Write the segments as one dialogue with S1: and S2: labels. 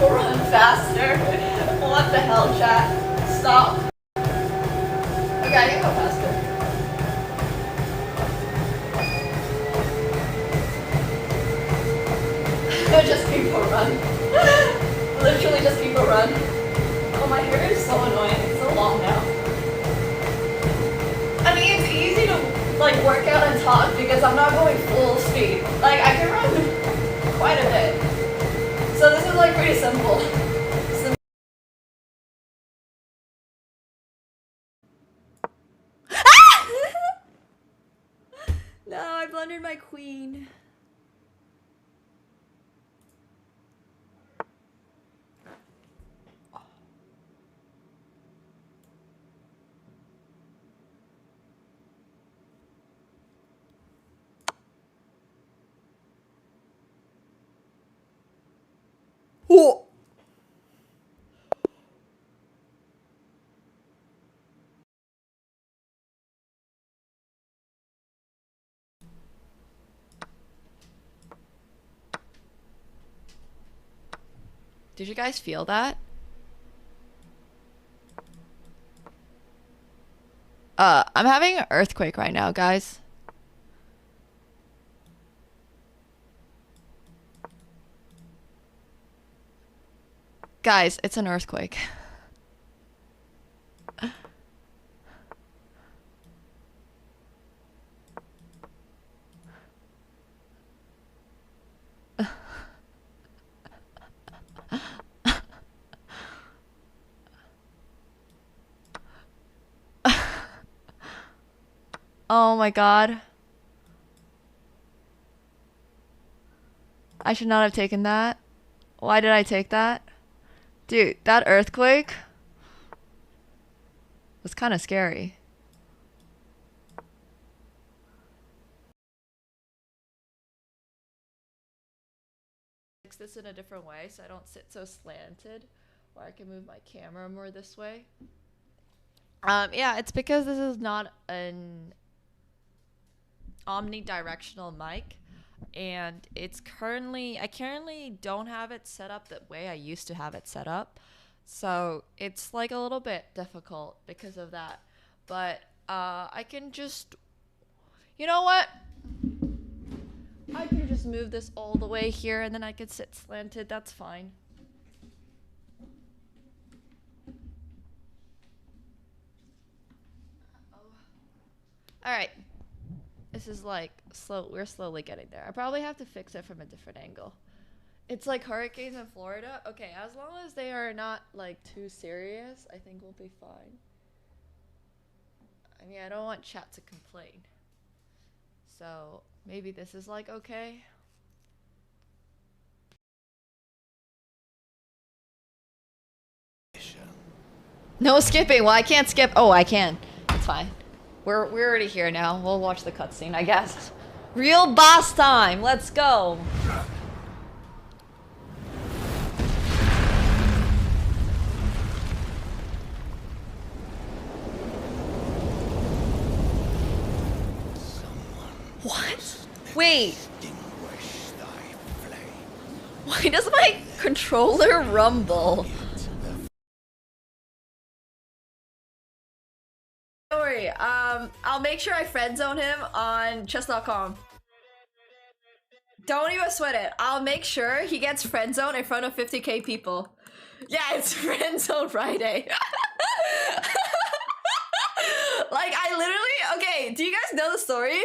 S1: run faster. What the hell, chat? Stop. Okay, I can go faster. Just people run. Literally just people run. Oh, my hair is so annoying. It's so long now. I mean, it's easy to like work out and talk because I'm not going full speed. Like, I can run quite a bit. So this is like pretty simple. No, I blundered my queen. Oh. Did you guys feel that? I'm having an earthquake right now, guys. Guys, it's an earthquake. Oh my god. I should not have taken that. Why did I take that? Dude, that earthquake was kind of scary. Fix this in a different way so I don't sit so slanted, or I can move my camera more this way. Yeah, it's because this is not an omnidirectional mic, and it's I currently don't have it set up the way I used to have it set up, so it's like a little bit difficult because of that. But I can just, you know what, I can just move this all the way here and then I could sit slanted. That's fine. All right. This is like we're slowly getting there. I probably have to fix it from a different angle. It's like hurricanes in Florida. Okay, as long as they are not like too serious, I think we'll be fine. I mean, I don't want chat to complain. So maybe this is like okay. No skipping. Well, I can't skip. Oh, I can. It's fine. We're already here now. We'll watch the cutscene, I guess. Real boss time. Let's go. What? Wait. Why does my controller rumble? Don't worry. I'll make sure I friend zone him on chess.com. Don't even sweat it. I'll make sure he gets friend zone in front of 50k people. Yeah, it's friend zone Friday. Like, I literally, okay, do you guys know the story?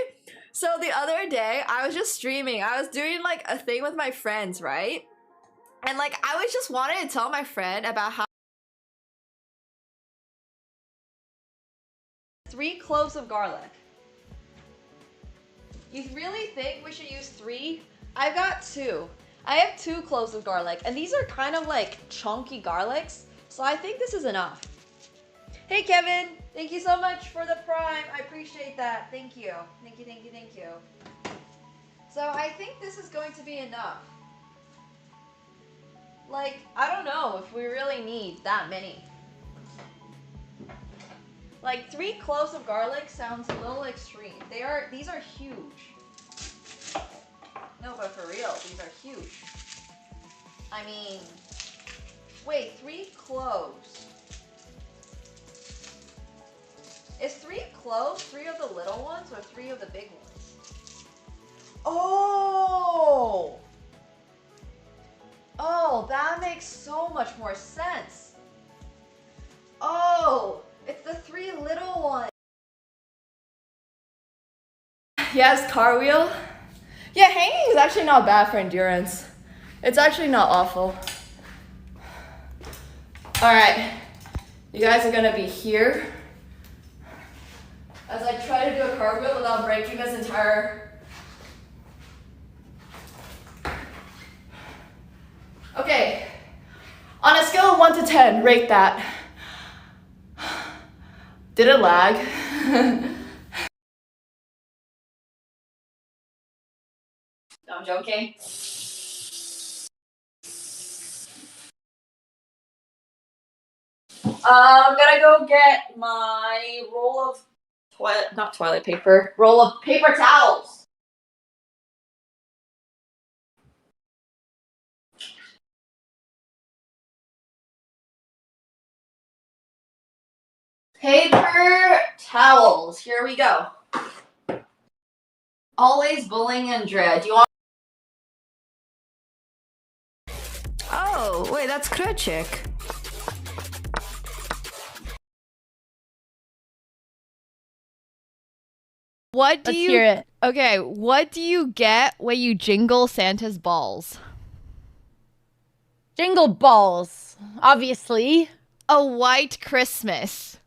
S1: So the other day, I was just streaming. I was doing like a thing with my friends, right? And like, I was just wanting to tell my friend about how 3 cloves of garlic. You really think we should use 3? I've got 2. I have 2 cloves of garlic, and these are kind of like chunky garlics, so I think this is enough. Hey Kevin, thank you so much for the prime. I appreciate that. Thank you. Thank you, thank you, thank you. So I think this is going to be enough. Like, I don't know if we really need that many. Like 3 cloves of garlic sounds a little extreme. These are huge. No, but for real, these are huge. I mean, Wait, 3 cloves. Is 3 cloves 3 of the little ones or 3 of the big ones? Oh! Oh, that makes so much more sense. Oh, it's the 3 little ones. Yes, car wheel. Yeah, hanging is actually not bad for endurance. It's actually not awful. All right, you guys are gonna be here as I try to do a cartwheel without breaking this entire. Okay, on a scale of 1 to 10, rate that. Did it lag? No, I'm joking. I'm gonna go get my roll of toilet paper, roll of paper towels. Paper towels, here we go. Always bullying Andrea. Do you want? Oh, wait, that's Kruchik. What do
S2: Let's
S1: you
S2: hear it.
S1: Okay, what do you get when you jingle Santa's balls?
S2: Jingle balls, obviously.
S1: A white Christmas.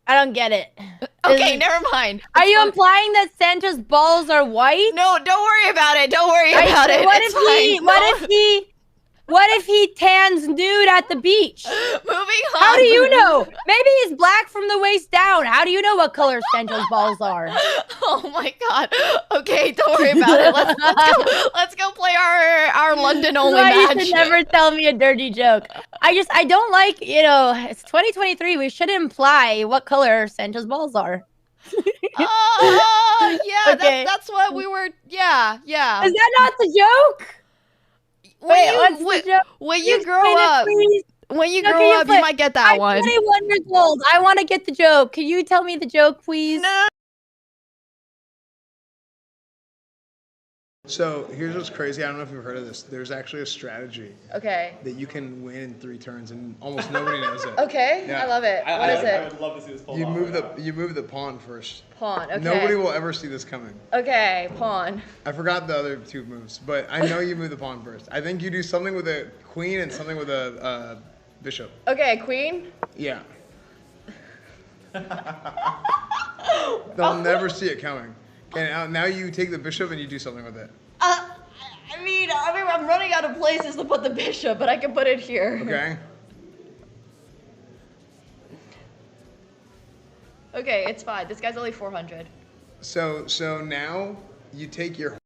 S2: I don't get it.
S1: Okay, never mind.
S2: Are you implying that Santa's balls are white?
S1: No, don't worry about it. Don't worry about it.
S2: What
S1: It's
S2: if he?
S1: fine.
S2: What if he tans nude at the beach?
S1: Moving on.
S2: How do you know? Maybe he's black from the waist down. How do you know what color Santa's balls are?
S1: Oh my god. Okay, don't worry about it. Let's go play our London only match.
S2: You should never tell me a dirty joke. I don't like, it's 2023. We should imply what color Santa's balls are.
S1: Oh, yeah,
S2: Okay.
S1: that's what we were. Yeah.
S2: Is that not the joke? What's the joke?
S1: When you grow up, you might get that one.
S2: I'm 21 years old. I want to get the joke. Can you tell me the joke, please?
S1: No.
S3: So here's what's crazy. I don't know if you've heard of this. There's actually a strategy
S1: Okay.
S3: that you can win in 3 turns, and almost nobody knows it.
S1: Okay.
S3: Yeah.
S1: I love it. What is it?
S4: I would love to see this pulled
S3: You
S4: off.
S3: move the pawn first.
S1: Pawn. Okay.
S3: Nobody will ever see this coming.
S1: Okay. Pawn.
S3: I forgot the other 2 moves, but I know you move the pawn first. I think you do something with a queen and something with a bishop.
S1: Okay. Queen.
S3: Yeah. They'll never see it coming. And now you take the bishop and you do something with it.
S1: I mean, I'm running out of places to put the bishop, but I can put it here.
S3: Okay.
S1: Okay, it's fine. This guy's only 400.
S3: So now you take your.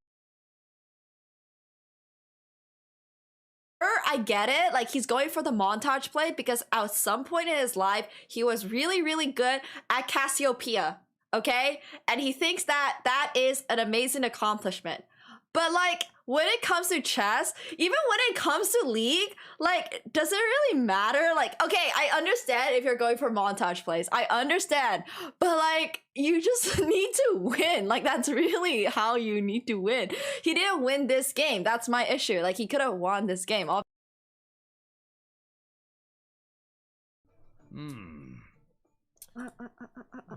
S1: I get it. Like, he's going for the montage play because at some point in his life, he was really, really good at Cassiopeia. Okay? And he thinks that that is an amazing accomplishment. But like, when it comes to chess, even when it comes to League, like, does it really matter? Like, okay, I understand if you're going for montage plays. I understand. But like, you just need to win. Like, that's really how you need to win. He didn't win this game. That's my issue. Like, he could have won this game.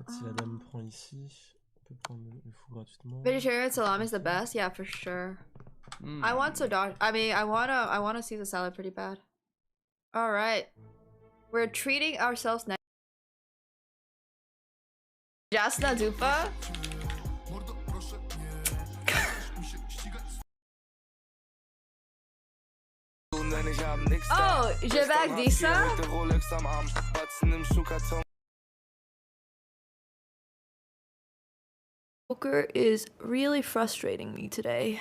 S4: Si la dame prend ici, on peut prendre le fou gratuitement.
S1: Vegetarian salami is the best. Yeah, for sure. I want to dodge. I wanna see the salad pretty bad. All right, we're treating ourselves next. Jasna Zupa. Oh, je vais dire ça. Poker is really frustrating me today.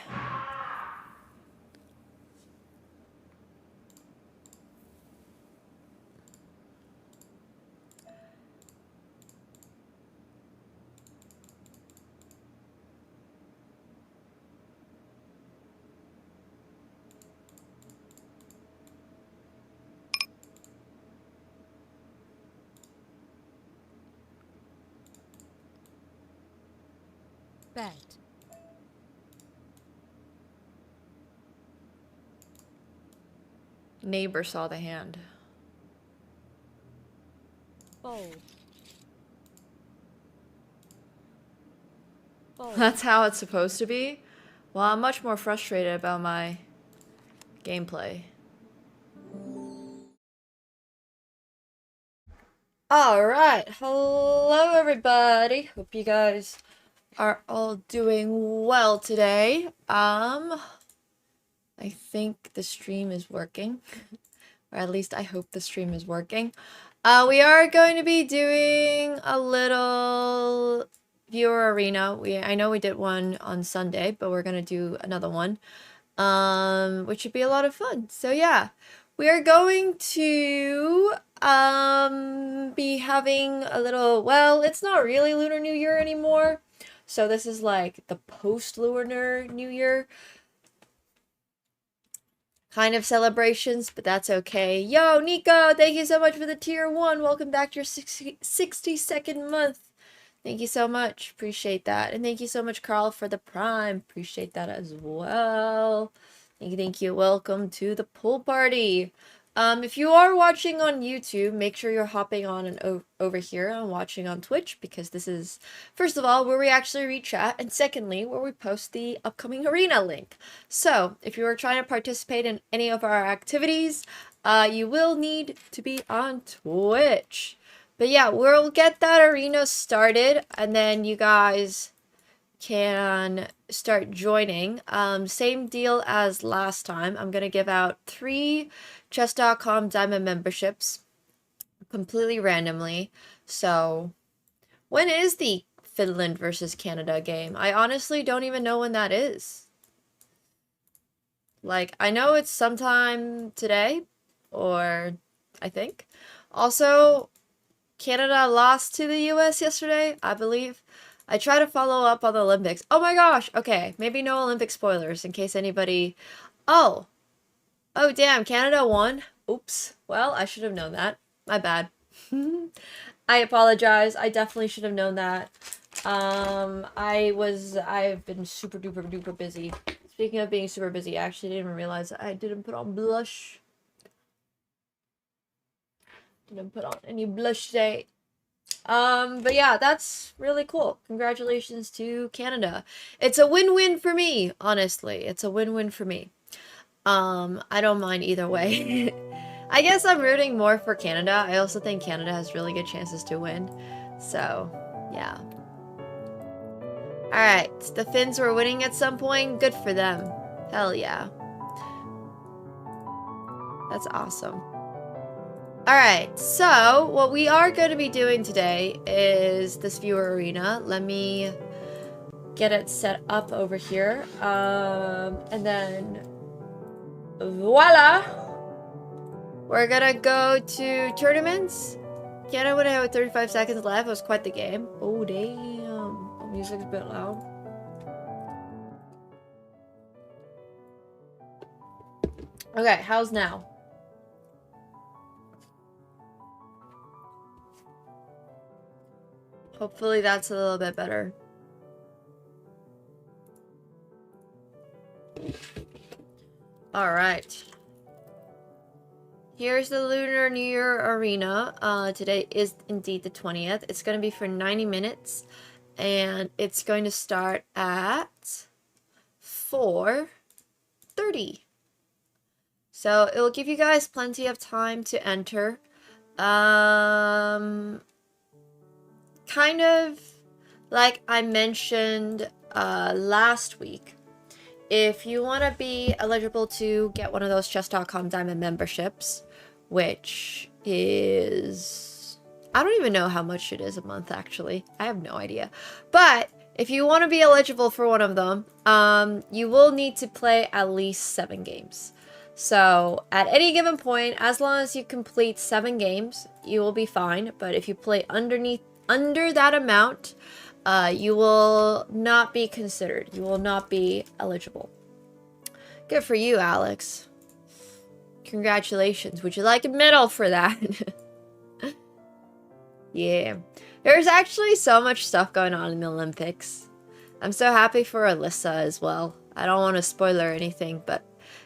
S5: Bet.
S1: Neighbor saw the hand.
S5: Fold. Fold.
S1: That's how it's supposed to be? Well, I'm much more frustrated about my gameplay. Alright, hello everybody. Hope you guys are all doing well today. I think the stream is working. Or at least I hope the stream is working. We are going to be doing a little viewer arena. I know we did one on Sunday, but we're gonna do another one, which should be a lot of fun. So yeah, we are going to be having a little. Well, it's not really Lunar New Year anymore, so this is like the post-Lunar New Year kind of celebrations, but that's okay. Yo, Nico, thank you so much for the tier 1. Welcome back to your 62nd month. Thank you so much. Appreciate that. And thank you so much, Carl, for the prime. Appreciate that as well. Thank you. Welcome to the pool party. If you are watching on YouTube, make sure you're hopping on and over here and watching on Twitch, because this is, first of all, where we actually read chat, and secondly, where we post the upcoming arena link. So, if you are trying to participate in any of our activities, you will need to be on Twitch. But yeah, we'll get that arena started, and then you guys can start joining. Same deal as last time. I'm gonna give out 3 chess.com diamond memberships completely randomly. So when is the Finland versus Canada game? I honestly don't even know when that is. Like, I know it's sometime today, or I think. Also, Canada lost to the US yesterday, I believe. I try to follow up on the Olympics. Oh my gosh! Okay, maybe no Olympic spoilers in case anybody... Oh! Oh damn, Canada won? Oops. Well, I should have known that. My bad. I apologize. I definitely should have known that. I've been super duper busy. Speaking of being super busy, I actually didn't even realize I didn't put on blush. Didn't put on any blush today. But yeah, that's really cool. Congratulations to Canada. It's a win-win for me, honestly. It's a win-win for me. I don't mind either way. I guess I'm rooting more for Canada. I also think Canada has really good chances to win. So, yeah. Alright, the Finns were winning at some point. Good for them. Hell yeah. That's awesome. Alright, so what we are going to be doing today is this viewer arena. Let me get it set up over here. And then voila! We're gonna go to tournaments. Canada would have 35 seconds left. It was quite the game. Oh, damn. The music's a bit loud. Okay, how's now? Hopefully that's a little bit better. Alright. Here's the Lunar New Year Arena. Today is indeed the 20th. It's going to be for 90 minutes. And it's going to start at 4:30. So it will give you guys plenty of time to enter. Kind of like I mentioned last week. If you want to be eligible to get one of those chess.com diamond memberships, which is... I don't even know how much it is a month, actually. I have no idea. But if you want to be eligible for one of them, you will need to play at least 7 games. So at any given point, as long as you complete 7 games, you will be fine. But if you play under that amount, you will not be considered. You will not be eligible. Good for you, Alex. Congratulations. Would you like a medal for that? Yeah. There's actually so much stuff going on in the Olympics. I'm so happy for Alyssa as well. I don't want to spoil or anything, but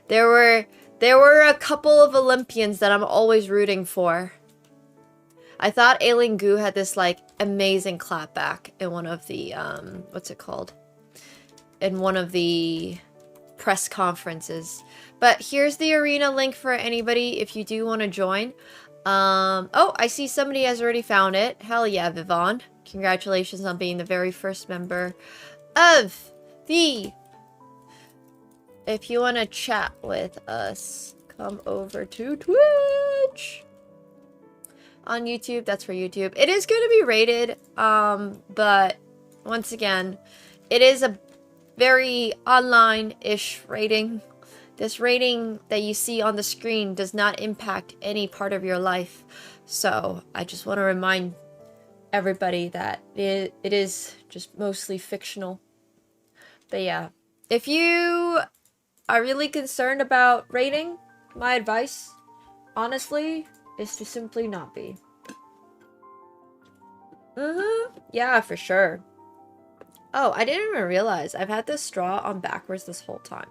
S1: there were a couple of Olympians that I'm always rooting for. I thought Aileen Gu had this like amazing clapback in one of the what's it called? In one of the press conferences. But here's the arena link for anybody if you do want to join. Oh, I see somebody has already found it. Hell yeah, Vivon. Congratulations on being the very first member of the... If you want to chat with us, come over to Twitch. On YouTube, that's for YouTube. It is going to be rated, but once again, it is a very online-ish rating. This rating that you see on the screen does not impact any part of your life. So I just want to remind everybody that it is just mostly fictional. But yeah, if you are really concerned about rating, my advice, honestly, is to simply not be. Yeah, for sure. Oh, I didn't even realize I've had this straw on backwards this whole time.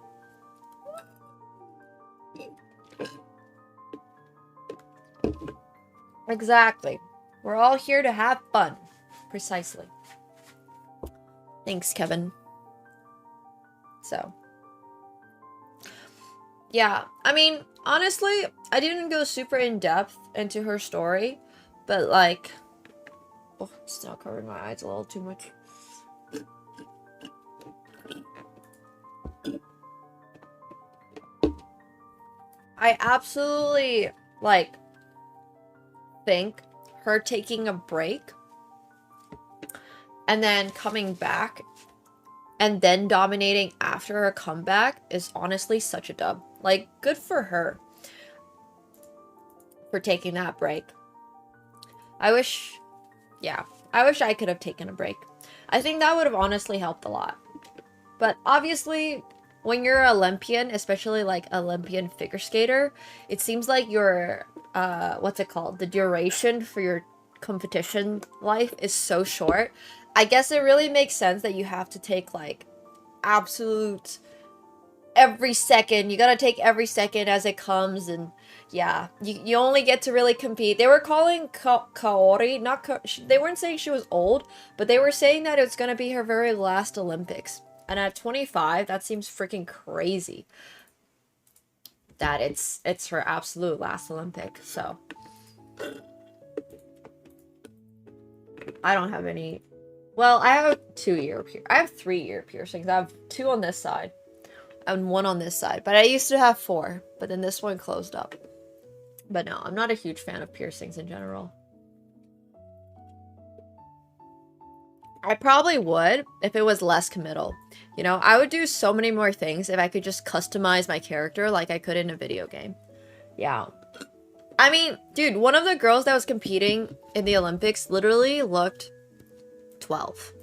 S1: Exactly. We're all here to have fun. Precisely. Thanks, Kevin. So. Yeah, I mean, honestly, I didn't go super in-depth into her story, but like... Oh, it's now covering my eyes a little too much. I absolutely, like, think her taking a break and then coming back and then dominating after her comeback is honestly such a dub. Like, good for her for taking that break. I wish I could have taken a break. I think that would have honestly helped a lot. But obviously, when you're an Olympian, especially like Olympian figure skater, it seems like your, what's it called? The duration for your competition life is so short. I guess it really makes sense that you have to take like absolute every second. You gotta take every second as it comes, and yeah, you only get to really compete. They were calling Kaori, they weren't saying she was old, but they were saying that it's gonna be her very last Olympics. And at 25, that seems freaking crazy. That it's her absolute last Olympic, so. I don't have any... Well, I have 3-year piercings. I have 2 on this side and 1 on this side. But I used to have 4, but then this one closed up. But no, I'm not a huge fan of piercings in general. I probably would if it was less committal. You know, I would do so many more things if I could just customize my character like I could in a video game. Yeah. I mean, dude, one of the girls that was competing in the Olympics literally looked 12.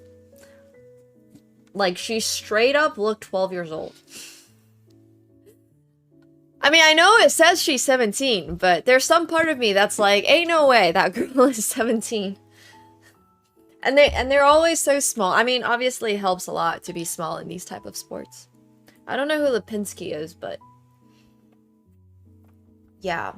S1: Like, she straight up looked 12 years old. I mean, I know it says she's 17, but there's some part of me that's like, ain't no way that girl is 17. And they're always so small. I mean, obviously it helps a lot to be small in these type of sports. I don't know who Lipinski is, but yeah.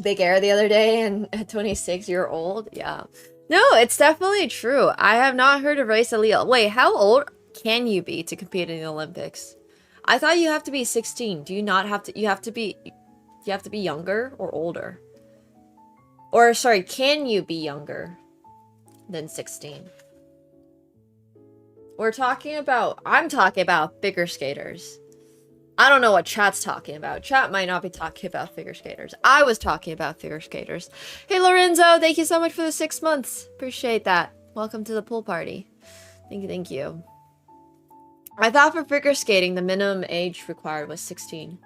S1: Big Air the other day and a 26-year-old. Yeah. No, it's definitely true. I have not heard of Race Allele. Wait, how old can you be to compete in the Olympics? I thought you have to be 16. Do you not have to? You have to be younger or older? Or, sorry, can you be younger than 16? I'm talking about figure skaters. I don't know what chat's talking about. Chat might not be talking about figure skaters. I was talking about figure skaters. Hey, Lorenzo, thank you so much for the 6 months. Appreciate that. Welcome to the pool party. Thank you. I thought for figure skating, the minimum age required was 16.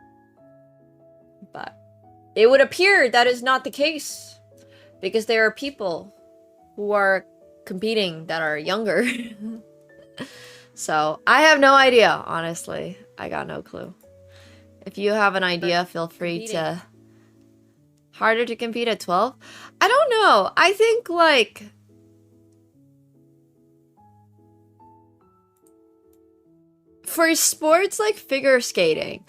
S1: But it would appear that is not the case. Because there are people who are competing that are younger. So, I have no idea, honestly. I got no clue. If you have an idea, feel free to... Harder to compete at 12? I don't know. I think, like... for sports like figure skating,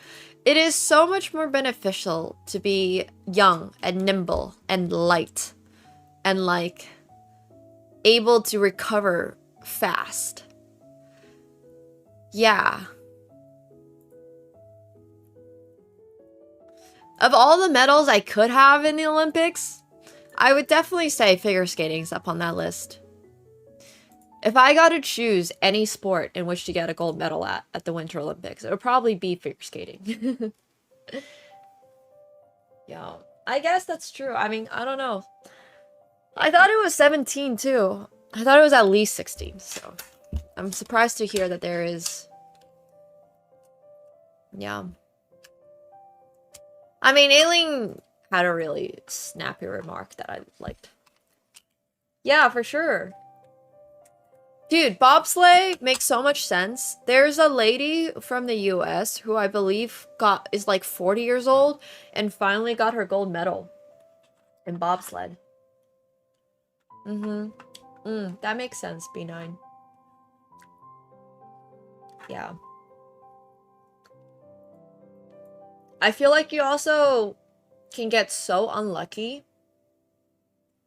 S1: it is so much more beneficial to be young and nimble and light and like able to recover fast. Yeah. Of all the medals I could have in the Olympics, I would definitely say figure skating's up on that list. If I got to choose any sport in which to get a gold medal at the Winter Olympics, it would probably be figure skating. Yeah, I guess that's true. I mean, I don't know. I thought it was 17 too. I thought it was at least 16, so I'm surprised to hear that there is. Yeah. I mean, Aileen had a really snappy remark that I liked. Yeah, for sure. Dude, bobsleigh makes so much sense. There's a lady from the US who I believe is like 40 years old and finally got her gold medal in bobsled. That makes sense, B9. Yeah. I feel like you also can get so unlucky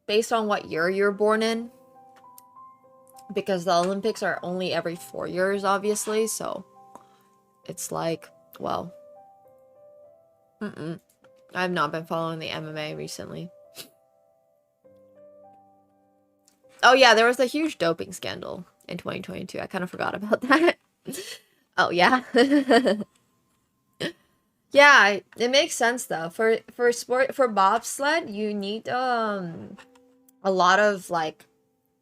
S1: based on what year you're born in. Because the Olympics are only every 4 years, obviously, so it's like, well, I've not been following the MMA recently. Oh yeah, there was a huge doping scandal in 2022. I kind of forgot about that. Oh yeah. Yeah, it makes sense though. For bobsled, you need a lot of like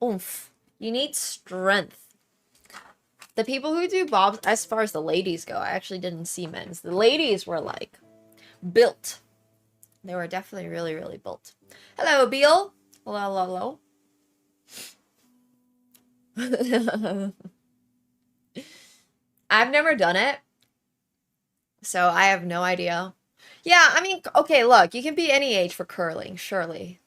S1: oomph. You need strength. The people who do bobs, as far as the ladies go, I actually didn't see men's. The ladies were like built. They were definitely really, really built. Hello, Beal. Hello, hello. I've never done it, so I have no idea. Yeah, I mean, okay, look, you can be any age for curling, surely.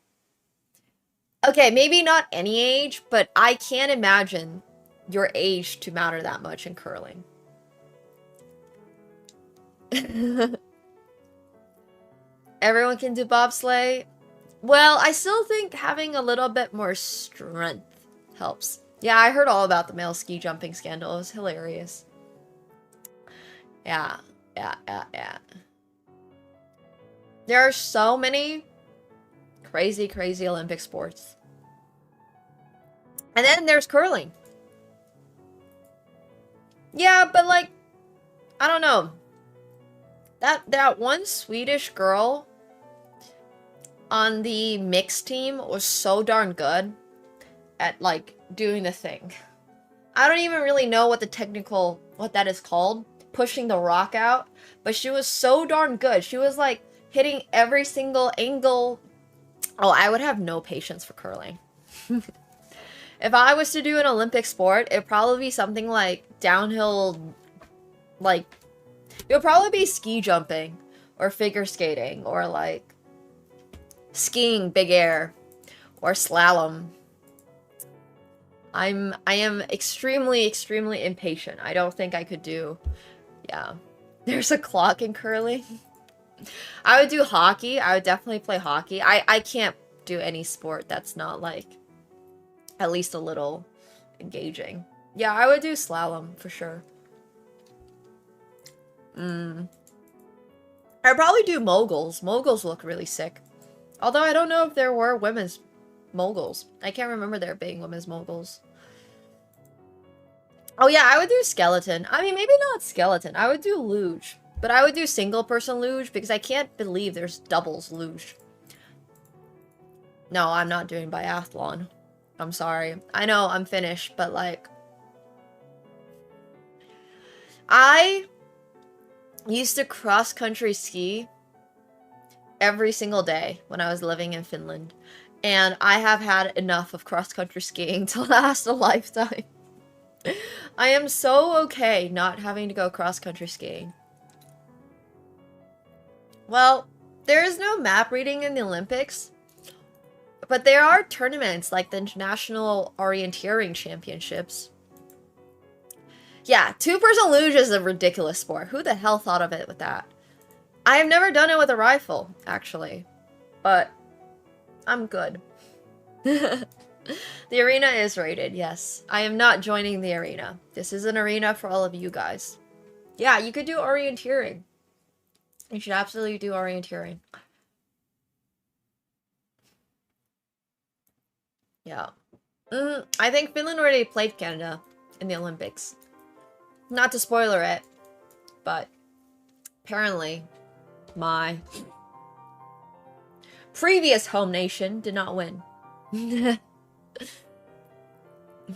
S1: Okay, maybe not any age, but I can't imagine your age to matter that much in curling. Everyone can do bobsleigh. Well, I still think having a little bit more strength helps. Yeah, I heard all about the male ski jumping scandal. It was hilarious. Yeah. There are so many crazy Olympic sports. And then there's curling. Yeah, but like, I don't know. That one Swedish girl on the mixed team was so darn good at like doing the thing. I don't even really know what that is called, pushing the rock out, but she was so darn good. She was like hitting every single angle. Oh, I would have no patience for curling. If I was to do an Olympic sport, it'd probably be something like downhill, like, it would probably be ski jumping or figure skating or like skiing big air or slalom. I am extremely impatient. I don't think I could do, yeah. There's a clock in curling. I would do hockey. I would definitely play hockey. I can't do any sport that's not like at least a little engaging. Yeah, I would do slalom for sure. I'd probably do moguls. Moguls look really sick. Although I don't know if there were women's moguls. I can't remember there being women's moguls. Oh yeah, I would do skeleton. I mean, maybe not skeleton. I would do luge. But I would do single person luge because I can't believe there's doubles luge. No, I'm not doing biathlon. I'm sorry. I know I'm Finnish, but like, I used to cross-country ski every single day when I was living in Finland. And I have had enough of cross-country skiing to last a lifetime. I am so okay not having to go cross-country skiing. Well, there is no map reading in the Olympics, but there are tournaments like the International Orienteering Championships.
S5: Yeah, two-person luge is a ridiculous sport. Who the hell thought of it with that? I have never done it with a rifle, actually. But I'm good. The arena is rated, yes. I am not joining the arena. This is an arena for all of you guys. Yeah, you could do orienteering. You should absolutely do orienteering. Yeah. I think Finland already played Canada in the Olympics. Not to spoiler it, but apparently my previous home nation did not win.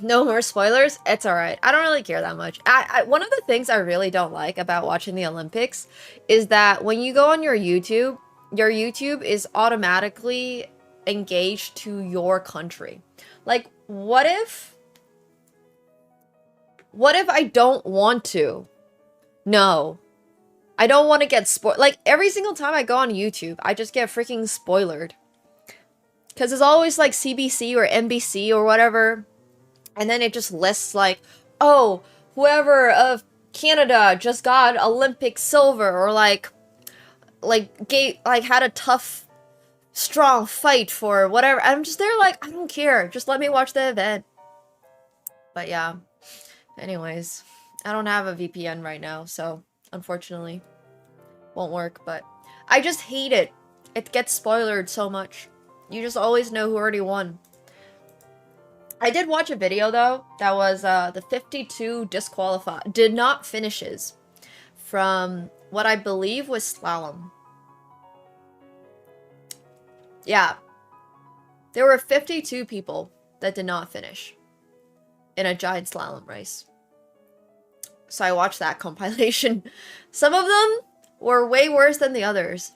S5: No more spoilers? It's alright. I don't really care that much. One of the things I really don't like about watching the Olympics is that when you go on your YouTube is automatically engaged to your country. Like, what if I don't want to? No. I don't want to get spoiled. Like, every single time I go on YouTube, I just get freaking spoilered. Because it's always like CBC or NBC or whatever. And then it just lists like, oh, whoever of Canada just got Olympic silver, or like had a tough, strong fight for whatever. I'm just there like, I don't care. Just let me watch the event. But yeah. Anyways, I don't have a VPN right now, so unfortunately won't work, but I just hate it. It gets spoilered so much. You just always know who already won. I did watch a video, though, that was the 52 disqualified, did not finishes from what I believe was slalom. Yeah. There were 52 people that did not finish in a giant slalom race. So I watched that compilation. Some of them were way worse than the others.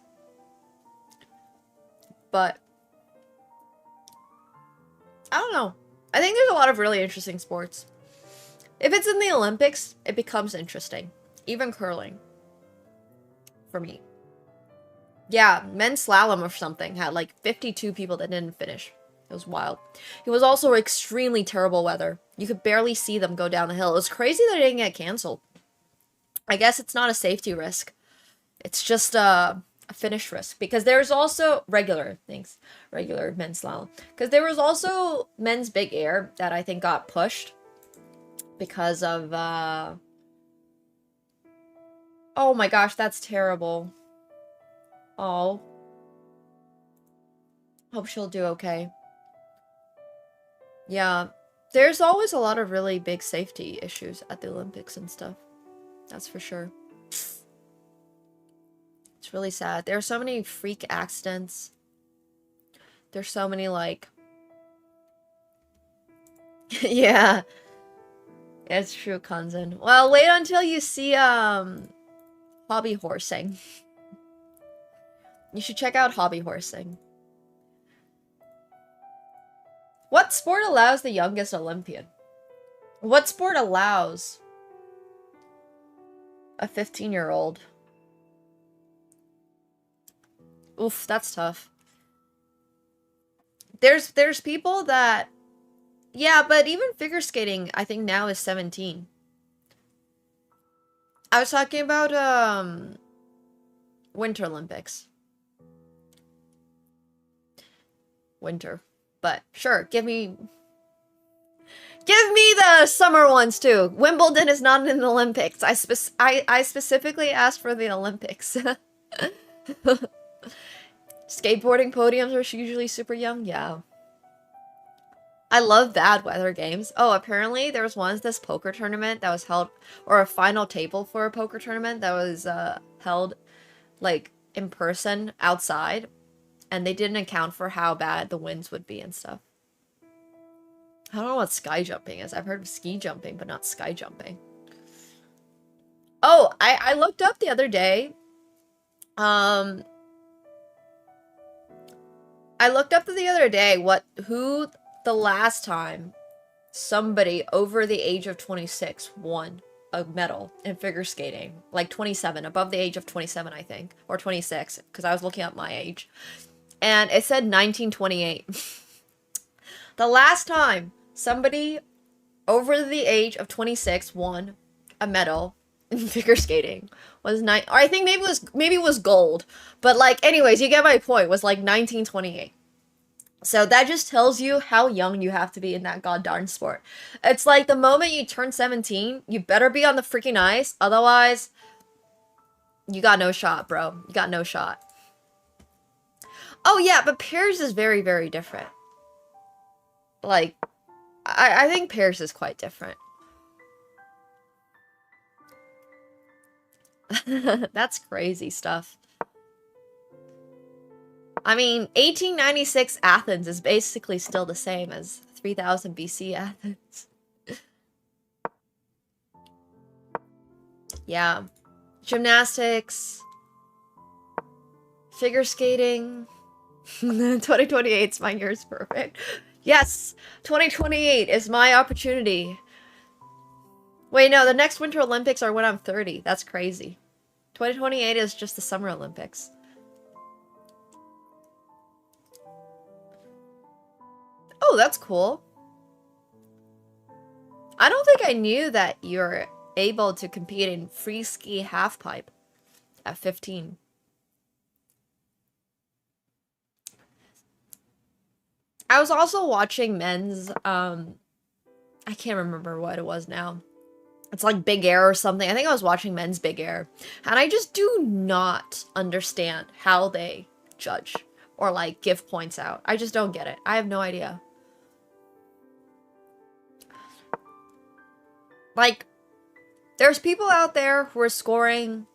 S5: But I don't know. I think there's a lot of really interesting sports. If it's in the Olympics, it becomes interesting. Even curling. For me. Yeah, men's slalom or something had like 52 people that didn't finish. It was wild. It was also extremely terrible weather. You could barely see them go down the hill. It was crazy that it didn't get canceled. I guess it's not a safety risk. It's just a finish risk. Because there's also regular men's slalom. Because there was also men's big air that I think got pushed. Because of, oh my gosh, that's terrible. Oh. Hope she'll do okay. Yeah. There's always a lot of really big safety issues at the Olympics and stuff. That's for sure. It's really sad. There are so many freak accidents. There's so many, like... Yeah. It's true, Kanzen. Well, wait until you see, hobby horsing. You should check out hobby horsing. What sport allows the youngest Olympian? What sport allows a 15-year-old? Oof, that's tough. There's people that... Yeah, but even figure skating, I think now is 17. I was talking about, Winter Olympics. Winter. But sure, give me the summer ones too. Wimbledon is not in the Olympics. I specifically asked for the Olympics. Skateboarding podiums are usually super young. Yeah. I love bad weather games. Oh, apparently there was once this poker tournament that was held, or a final table for a poker tournament that was held like in person outside. And they didn't account for how bad the winds would be and stuff. I don't know what sky jumping is. I've heard of ski jumping, but not sky jumping. Oh, I looked up the other day. I looked up the other day who the last time somebody over the age of 26 won a medal in figure skating. Like 27, above the age of 27, I think. Or 26, because I was looking up my age. And it said 1928. The last time somebody over the age of 26 won a medal in figure skating was or I think maybe it was gold. But like anyways, you get my point, was like 1928. So that just tells you how young you have to be in that goddamn sport. It's like the moment you turn 17, you better be on the freaking ice, otherwise you got no shot, bro. You got no shot. Oh yeah, but pairs is very, very different. Like, I think pairs is quite different. That's crazy stuff. I mean, 1896 Athens is basically still the same as 3000 BC Athens. Yeah. Gymnastics. Figure skating. 2028 is my year is perfect. Yes! 2028 is my opportunity. Wait, no, the next Winter Olympics are when I'm 30. That's crazy. 2028 is just the Summer Olympics. Oh, that's cool. I don't think I knew that you're able to compete in free ski halfpipe at 15. I was also watching men's, I can't remember what it was now. It's like Big Air or something. I think I was watching men's Big Air. And I just do not understand how they judge or like give points out. I just don't get it. I have no idea. Like, there's people out there who are scoring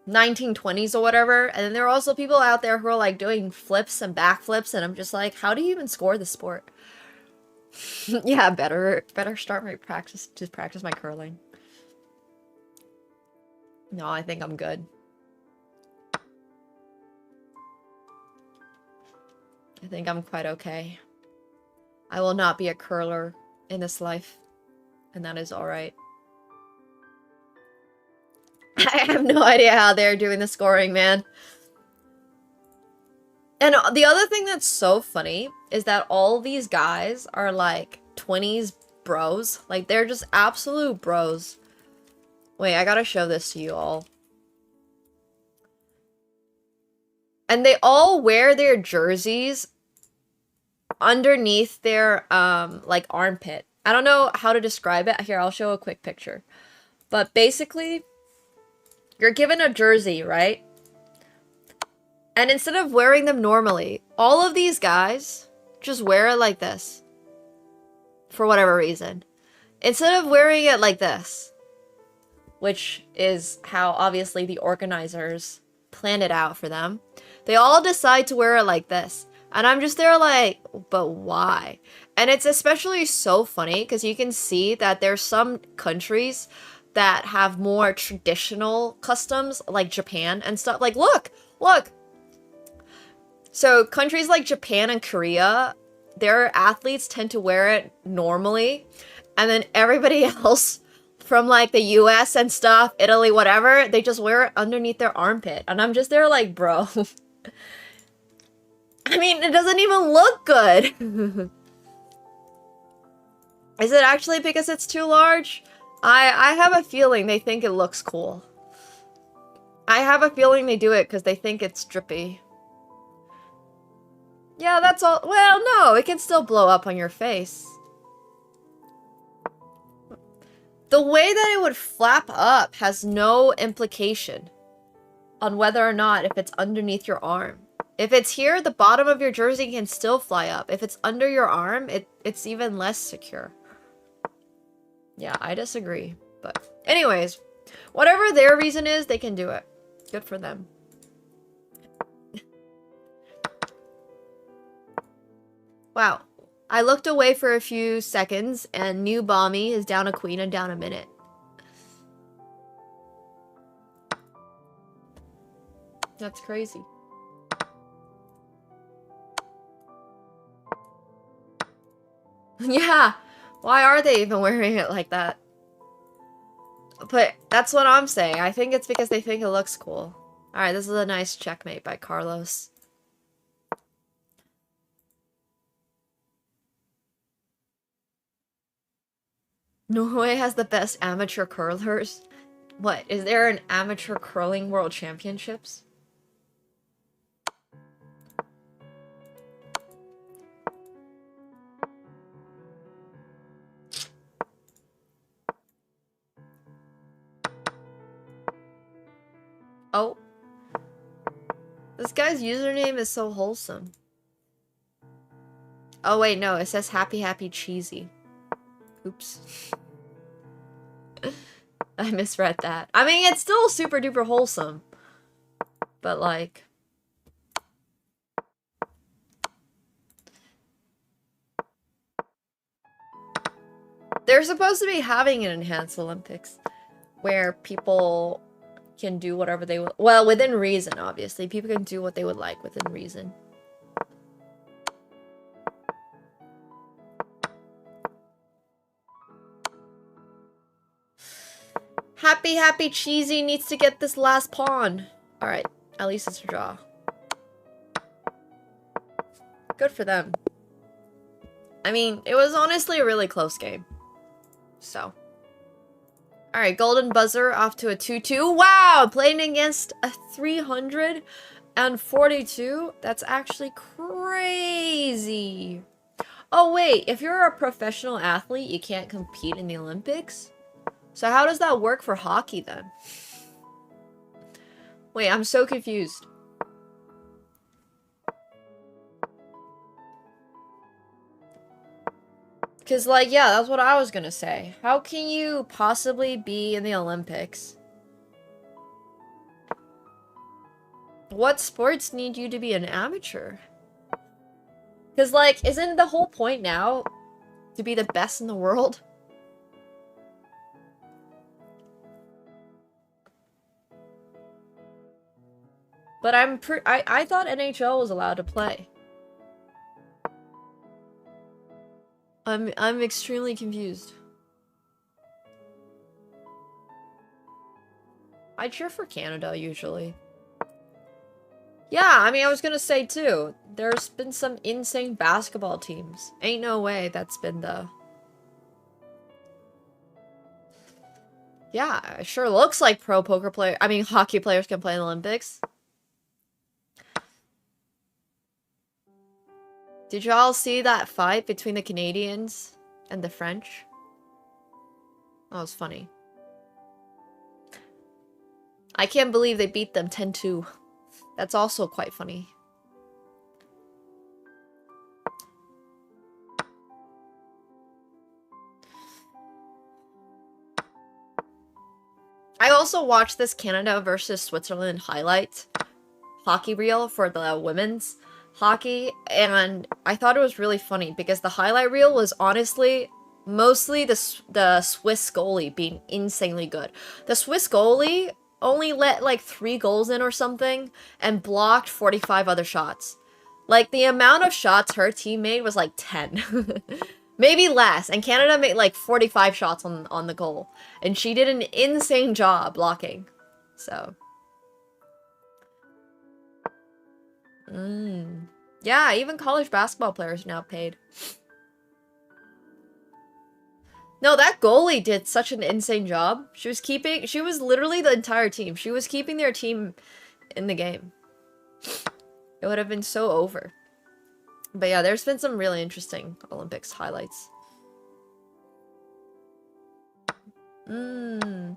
S5: 1920s or whatever, and then there are also people out there who are like doing flips and backflips, and I'm just like, how do you even score the sport? Yeah, better start my practice to practice my curling. No, I think I'm good. I think I'm quite okay. I will not be a curler in this life, and that is alright. I have no idea how they're doing the scoring, man. And the other thing that's so funny is that all these guys are like 20s bros. Like, they're just absolute bros. Wait, I gotta show this to you all. And they all wear their jerseys underneath their, like, armpit. I don't know how to describe it. Here, I'll show a quick picture. But basically, you're given a jersey, right? And instead of wearing them normally, all of these guys just wear it like this. For whatever reason. Instead of wearing it like this, which is how obviously the organizers planned it out for them, they all decide to wear it like this. And I'm just there like, but why? And it's especially so funny because you can see that there's some countries that have more traditional customs, like Japan and stuff. Like, look! So countries like Japan and Korea, their athletes tend to wear it normally. And then everybody else from like the US and stuff, Italy, whatever, they just wear it underneath their armpit. And I'm just there like, bro. I mean, it doesn't even look good. Is it actually because it's too large? I have a feeling they think it looks cool. I have a feeling they do it because they think it's drippy. Yeah, that's all. Well, no, it can still blow up on your face. The way that it would flap up has no implication on whether or not if it's underneath your arm. If it's here, the bottom of your jersey can still fly up. If it's under your arm, it's even less secure. Yeah, I disagree. But anyways, whatever their reason is, they can do it. Good for them. Wow. I looked away for a few seconds, and new Bommy is down a queen and down a minute. That's crazy. Yeah. Why are they even wearing it like that? But that's what I'm saying. I think it's because they think it looks cool. Alright, this is a nice checkmate by Carlos. Norway has the best amateur curlers. What? Is there an amateur curling world championships? Oh. This guy's username is so wholesome. Oh wait, no, it says happy happy cheesy. Oops. I misread that. I mean, it's still super duper wholesome. But like... They're supposed to be having an enhanced Olympics. Where people can do whatever they... Well, within reason, obviously. People can do what they would like within reason. Happy happy cheesy needs to get this last pawn. Alright, at least it's a draw. Good for them. I mean, it was honestly a really close game. So. Alright, golden buzzer off to a 2-2. Wow! Playing against a 342? That's actually crazy. Oh wait, if you're a professional athlete, you can't compete in the Olympics? So how does that work for hockey then? Wait, I'm so confused. Because, like, yeah, that's what I was gonna say. How can you possibly be in the Olympics? What sports need you to be an amateur? Because, like, isn't the whole point now to be the best in the world? But I thought NHL was allowed to play. I'm extremely confused. I cheer for Canada usually. Yeah, I mean I was gonna say too. There's been some insane basketball teams. Ain't no way that's been the... Yeah, it sure looks like hockey players can play in the Olympics. Did y'all see that fight between the Canadians and the French? That was funny. I can't believe they beat them 10-2. That's also quite funny. I also watched this Canada versus Switzerland highlight hockey reel for the women's hockey, and I thought it was really funny because the highlight reel was honestly mostly the Swiss goalie being insanely good. The Swiss goalie only let like 3 goals in or something and blocked 45 other shots. Like the amount of shots her team made was like 10. Maybe less, and Canada made like 45 shots on the goal, and she did an insane job blocking. So yeah, even college basketball players are now paid. No, that goalie did such an insane job. She was literally the entire team. She was keeping their team in the game. It would have been so over. But yeah, there's been some really interesting Olympics highlights. In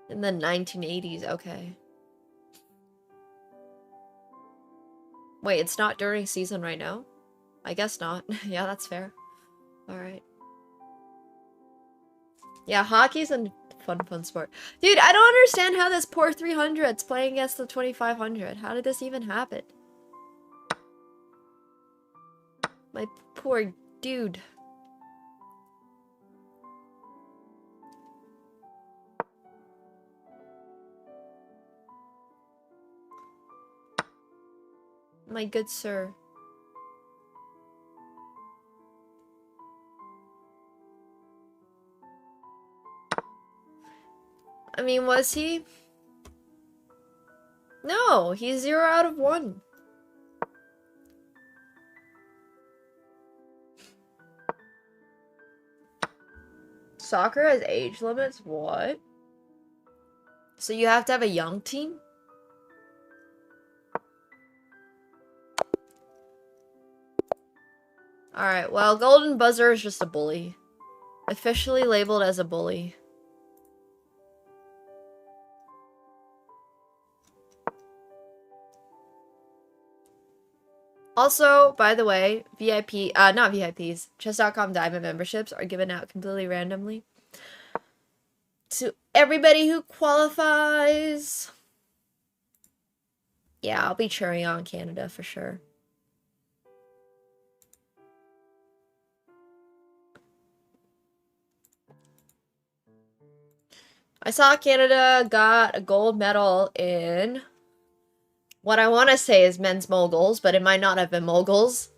S5: the 1980s, okay. Wait, it's not during season right now? I guess not. Yeah, that's fair. Alright. Yeah, hockey's a fun sport. Dude, I don't understand how this poor 300's playing against the 2500. How did this even happen? My poor dude. My good sir. I mean, was he? No, he's 0 out of 1. Soccer has age limits? What? So you have to have a young team? Alright, well, Golden Buzzer is just a bully. Officially labeled as a bully. Also, by the way, not VIPs, chess.com Diamond memberships are given out completely randomly to everybody who qualifies. Yeah, I'll be cheering on Canada for sure. I saw Canada got a gold medal in what I want to say is men's moguls, but it might not have been moguls.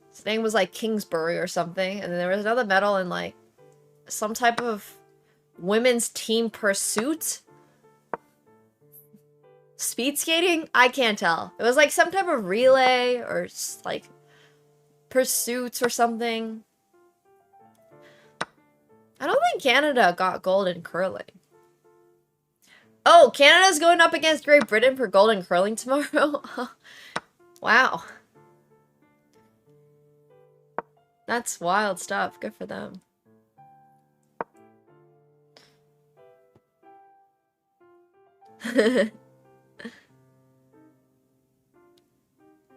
S5: His name was like Kingsbury or something. And then there was another medal in like some type of women's team pursuit. Speed skating? I can't tell. It was like some type of relay or like pursuits or something. I don't think Canada got gold in curling. Oh, Canada's going up against Great Britain for gold in curling tomorrow? Wow. That's wild stuff. Good for them.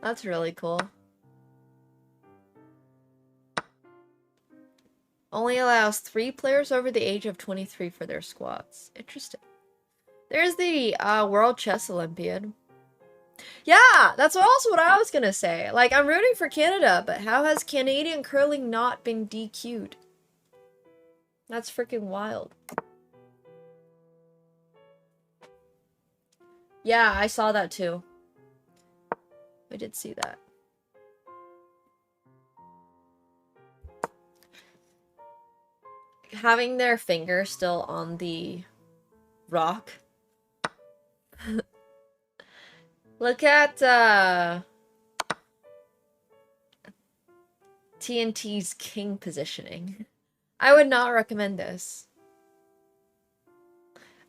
S5: That's really cool. Only allows 3 players over the age of 23 for their squads. Interesting. There's the World Chess Olympiad. Yeah, that's also what I was gonna say. Like, I'm rooting for Canada, but how has Canadian curling not been DQ'd? That's freaking wild. Yeah, I saw that too. I did see that. Having their finger still on the rock. Look at TNT's king positioning. I would not recommend this.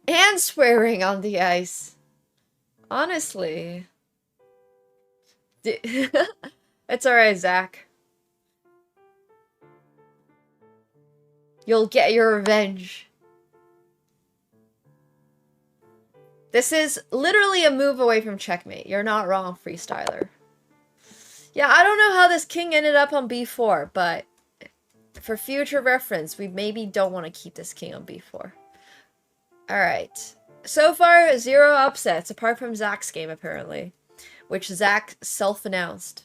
S5: And swearing on the ice. Honestly. It's alright, Zach. You'll get your revenge. This is literally a move away from checkmate. You're not wrong, freestyler. Yeah, I don't know how this king ended up on b4, but for future reference, we maybe don't want to keep this king on b4. Alright. So far, 0 upsets, apart from Zach's game, apparently. Which Zach self-announced.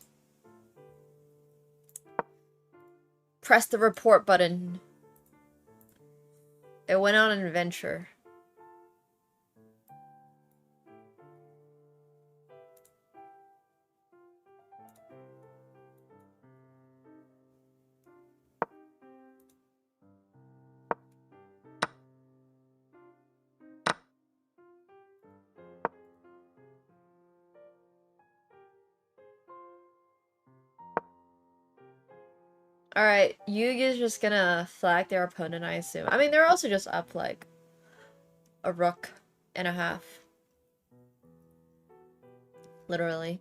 S5: Press the report button. It went on an adventure. Alright, Yugi's just gonna flag their opponent, I assume. I mean, they're also just up, like, a rook and a half. Literally.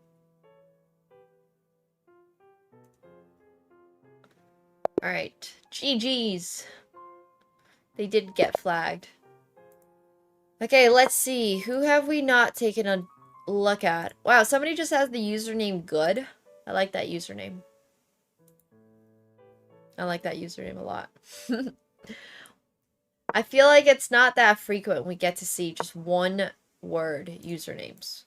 S5: Alright, GG's. They did get flagged. Okay, let's see. Who have we not taken a look at? Wow, somebody just has the username good. I like that username. I like that username a lot. I feel like it's not that frequent we get to see just one word usernames.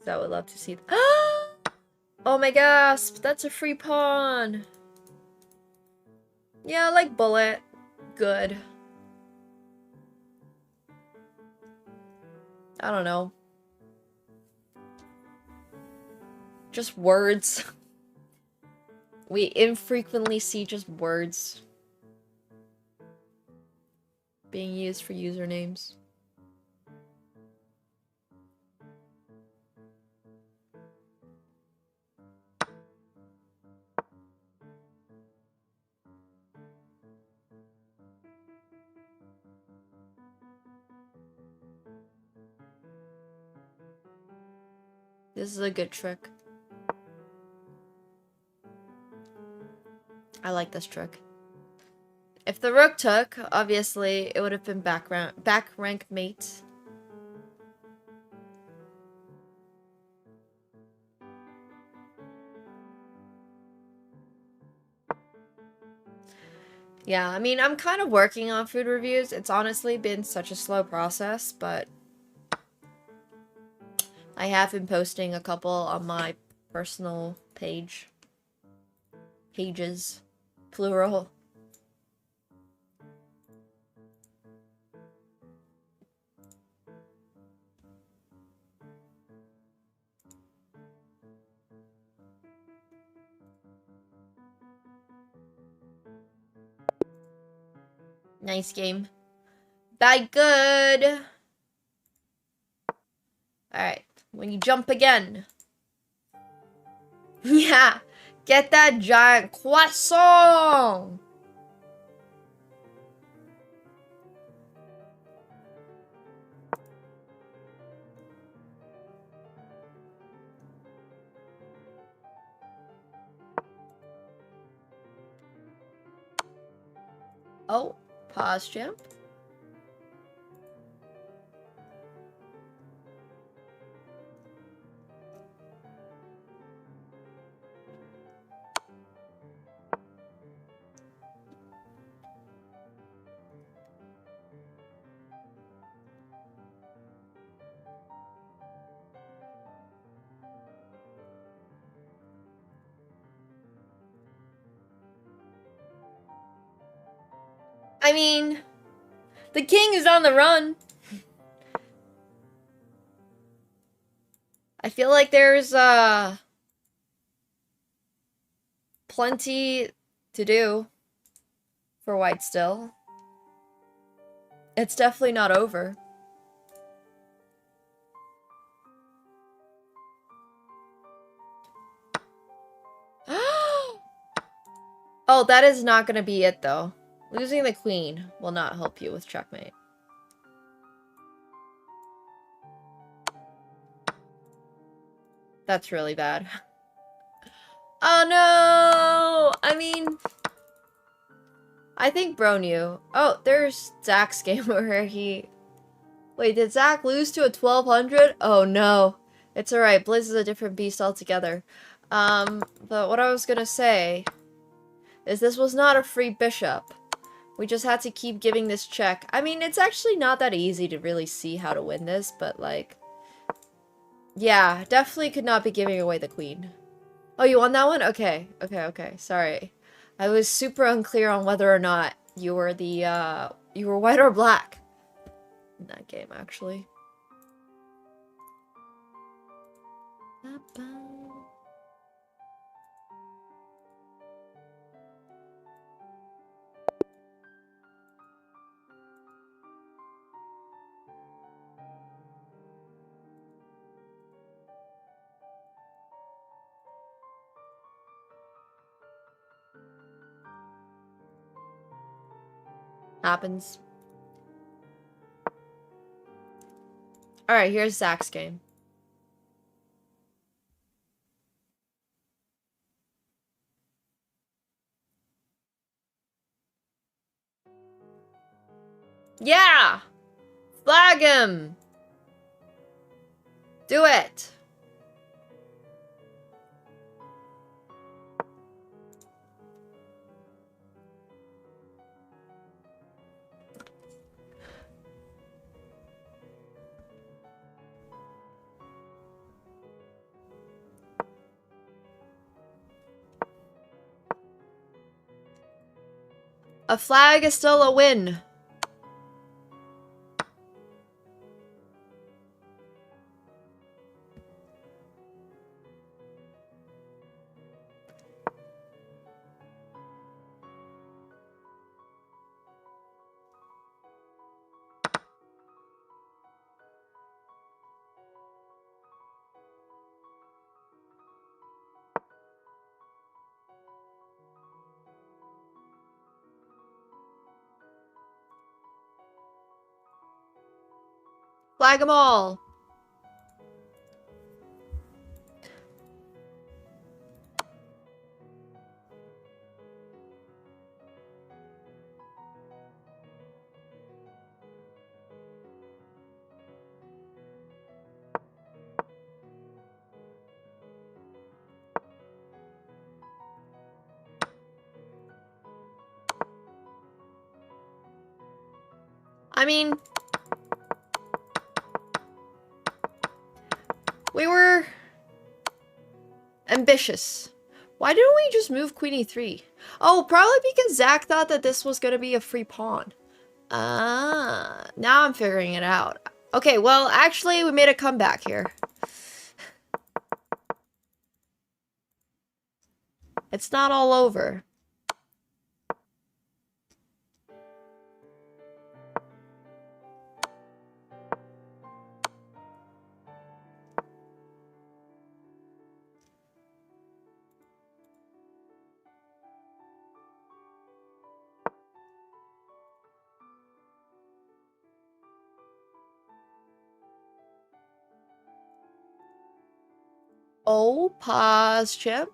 S5: So I would love to see. Oh my gasp! That's a free pawn! Yeah, I like bullet. Good. I don't know. Just words. We infrequently see just words being used for usernames. This is a good trick. I like this trick. If the rook took, obviously it would have been back rank mate. Yeah, I mean, I'm kind of working on food reviews. It's honestly been such a slow process, but I have been posting a couple on my personal pages, plural. Nice game. Bad good. Alright, when you jump again. Yeah, get that giant croissant. Oh, pause jump. I mean, the king is on the run. I feel like there's plenty to do for white still. It's definitely not over. Oh, that is not gonna be it though. Losing the queen will not help you with checkmate. That's really bad. Oh no! I mean, I think bro knew. Oh, there's Zach's game where he... Wait, did Zach lose to a 1200? Oh no. It's alright, Blizz is a different beast altogether. But what I was gonna say is this was not a free bishop. We just had to keep giving this check. I mean, it's actually not that easy to really see how to win this, but like... Yeah, definitely could not be giving away the queen. Oh, you won that one? Okay, okay. Sorry. I was super unclear on whether or not you were the, you were white or black in that game, actually. Happens. Alright, here's Zach's game. Yeah! Flag him! Do it! A flag is still a win. Flag them all. I mean, we were ambitious. Why didn't we just move queen e3? Oh, probably because Zach thought that this was going to be a free pawn. Ah, now I'm figuring it out. Okay, well, actually, we made a comeback here. It's not all over. Oh, pause, Chip.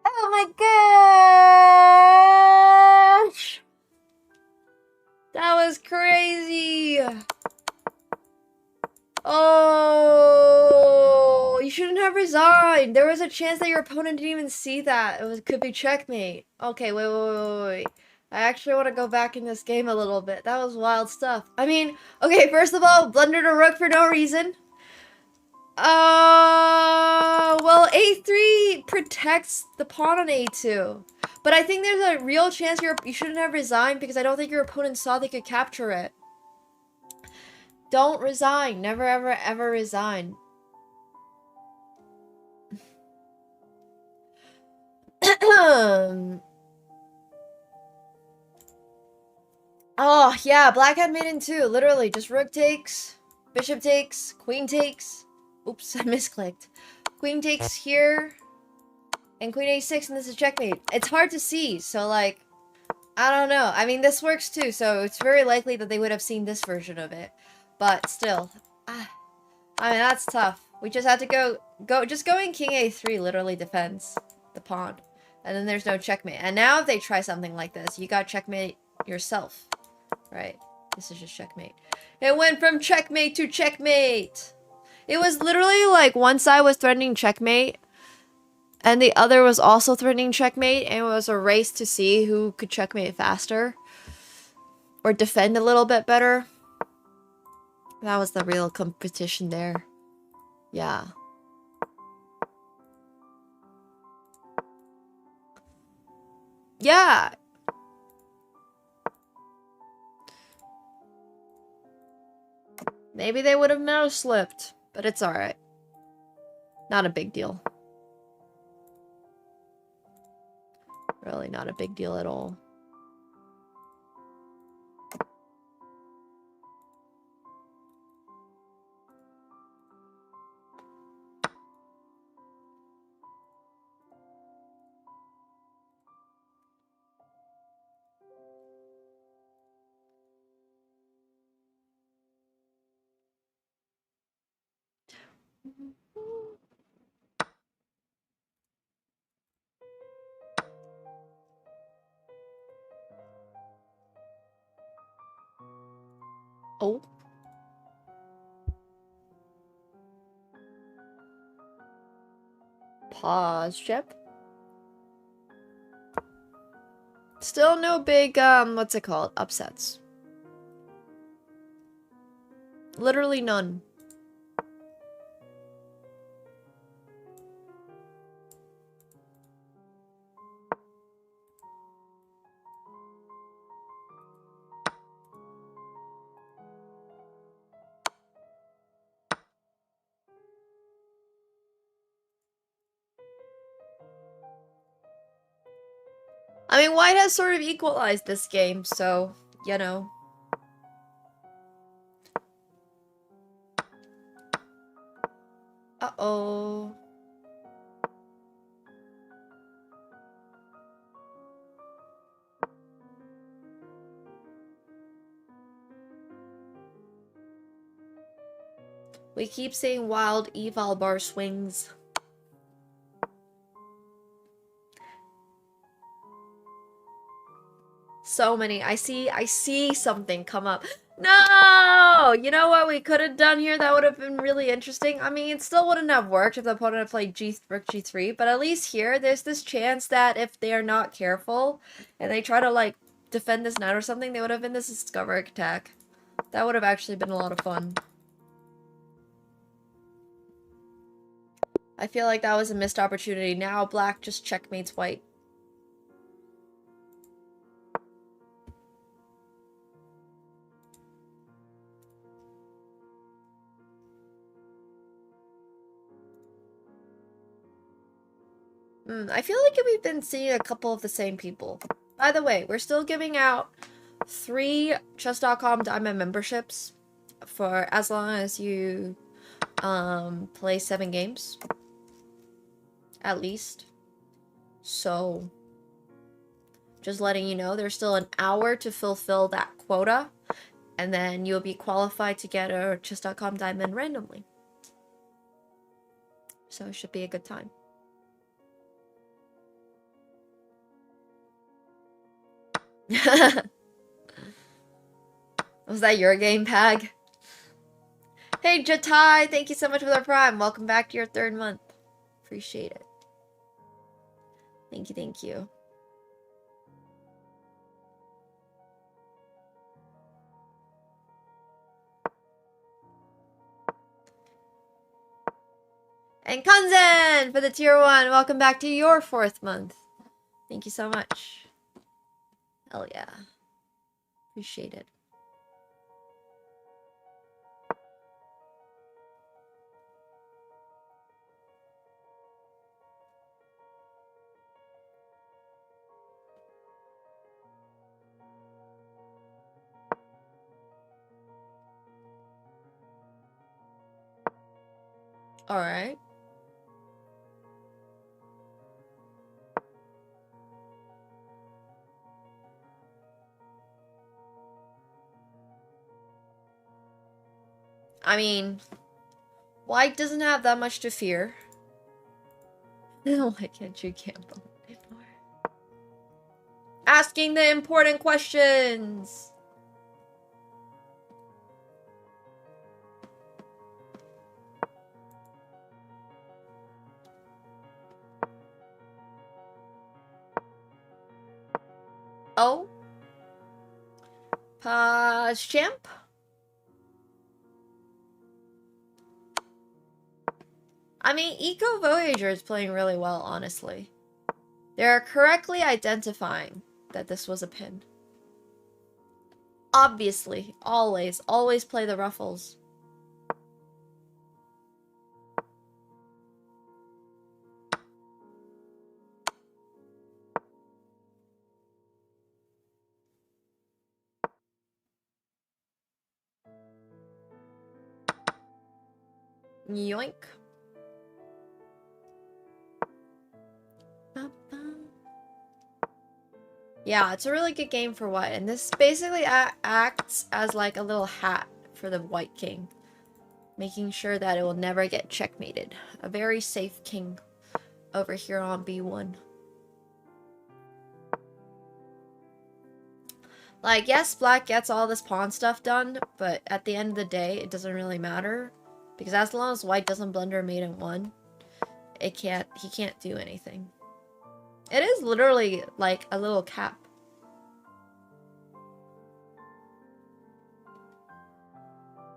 S5: Oh my gosh! That was crazy! Oh, you shouldn't have resigned. There was a chance that your opponent didn't even see that. Could be checkmate. Okay, wait. I actually want to go back in this game a little bit. That was wild stuff. I mean, okay, first of all, blundered a rook for no reason. Well, a3 protects the pawn on a2. But I think there's a real chance you shouldn't have resigned because I don't think your opponent saw they could capture it. Don't resign. Never, ever, ever resign. Oh, yeah, black had maiden too. Literally, just rook takes, bishop takes, queen takes. Oops, I misclicked. Queen takes here, and queen a6, and this is checkmate. It's hard to see, so, like, I don't know. I mean, this works too, so it's very likely that they would have seen this version of it. But still, I mean, that's tough. We just had to just going king a3 literally defends the pawn. And then there's no checkmate. And now if they try something like this, you got checkmate yourself. Right? This is just checkmate. It went from checkmate to checkmate! It was literally like one side was threatening checkmate, and the other was also threatening checkmate, and it was a race to see who could checkmate faster. Or defend a little bit better. That was the real competition there. Yeah. Yeah. Maybe they would have mouse slipped, but it's alright. Not a big deal. Really not a big deal at all. Oh. Pause, Chip. Still no big, what's it called? Upsets. Literally none. I mean, white has sort of equalized this game, so, you know. Uh-oh. We keep saying wild eval bar swings. so many. I see something come up. No! You know what we could have done here that would have been really interesting? I mean, it still wouldn't have worked if the opponent had played rook g3, but at least here, there's this chance that if they're not careful, and they try to, like, defend this knight or something, they would have been this discover attack. That would have actually been a lot of fun. I feel like that was a missed opportunity. Now black just checkmates white. I feel like we've been seeing a couple of the same people. By the way, we're still giving out 3 chess.com diamond memberships for as long as you play 7 games. At least. So, just letting you know, there's still an hour to fulfill that quota. And then you'll be qualified to get a chess.com diamond randomly. So it should be a good time. Was that your game, Pag? Hey, Jatai, thank you so much for the prime. Welcome back to your 3rd month. Appreciate it. Thank you, thank you. And Kunzen for the tier 1. Welcome back to your 4th month. Thank you so much. Hell yeah. Appreciate it. Alright. I mean, white doesn't have that much to fear. Why can't you gamble anymore? Asking the important questions! Oh? Champ? I mean, Eco Voyager is playing really well, honestly. They're correctly identifying that this was a pin. Obviously, always play the ruffles. Yoink. Yeah, it's a really good game for white, and this basically acts as like a little hat for the white king, making sure that it will never get checkmated. A very safe king over here on b1. Like, yes, black gets all this pawn stuff done, but at the end of the day, it doesn't really matter, because as long as white doesn't blunder mate in 1, he can't do anything. It is literally like a little cap.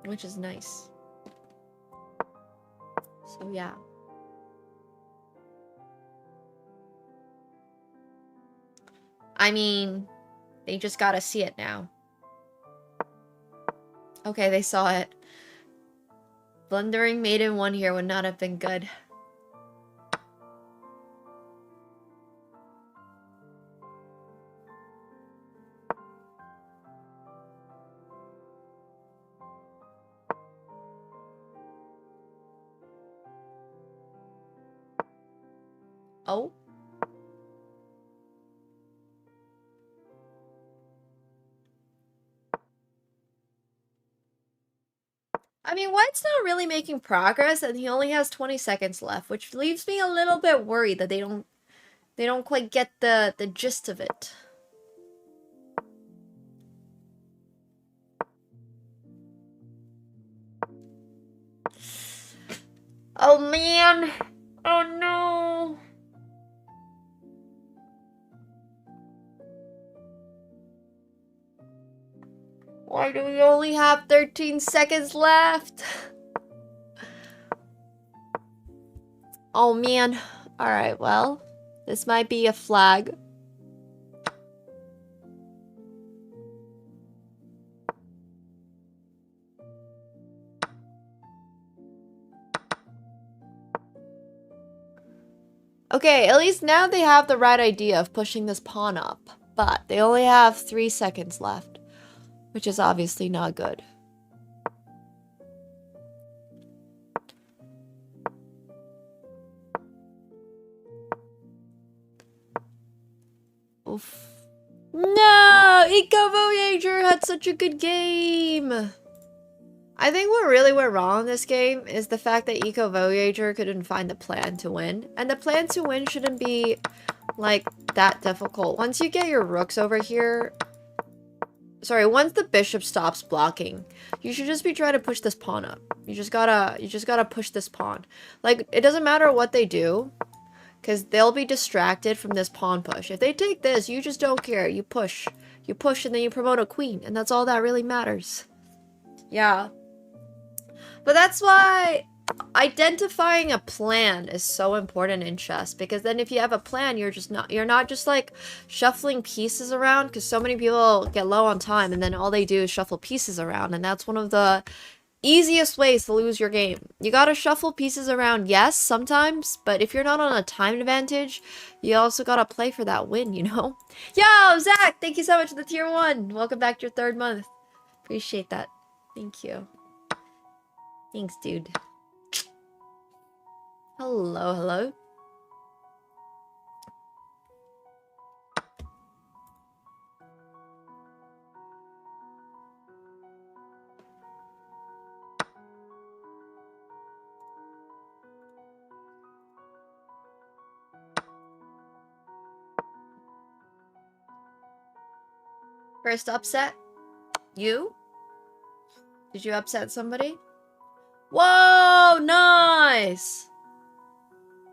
S5: Which is nice. So yeah. I mean, they just gotta see it now. Okay, they saw it. Blundering mate in 1 here would not have been good. Oh. I mean, White's not really making progress, and he only has 20 seconds left, which leaves me a little bit worried that they don't quite get the gist of it. Oh man. Oh no. Why do we only have 13 seconds left? Oh man. Alright, well, this might be a flag. Okay, at least now they have the right idea of pushing this pawn up, but they only have 3 seconds left, which is obviously not good. Oof. No! Eco Voyager had such a good game! I think what really went wrong in this game is the fact that Eco Voyager couldn't find the plan to win. And the plan to win shouldn't be, like, that difficult. Once you get your rooks over here... Sorry, once the bishop stops blocking, you should just be trying to push this pawn up. You just gotta push this pawn. Like, it doesn't matter what they do, because they'll be distracted from this pawn push. If they take this, you just don't care. You push. You push and then you promote a queen, and that's all that really matters. Yeah. But that's why identifying a plan is so important in chess, because then if you have a plan, you're not just like shuffling pieces around, because so many people get low on time and then all they do is shuffle pieces around, and that's one of the easiest ways to lose your game. You gotta shuffle pieces around, yes, sometimes, but if you're not on a time advantage, you also gotta play for that win, you know? Yo, Zach, thank you so much for the tier 1. Welcome back to your 3rd month. Appreciate that. Thank you. Thanks, dude. Hello, hello. First upset? You? Did you upset somebody? Whoa, nice!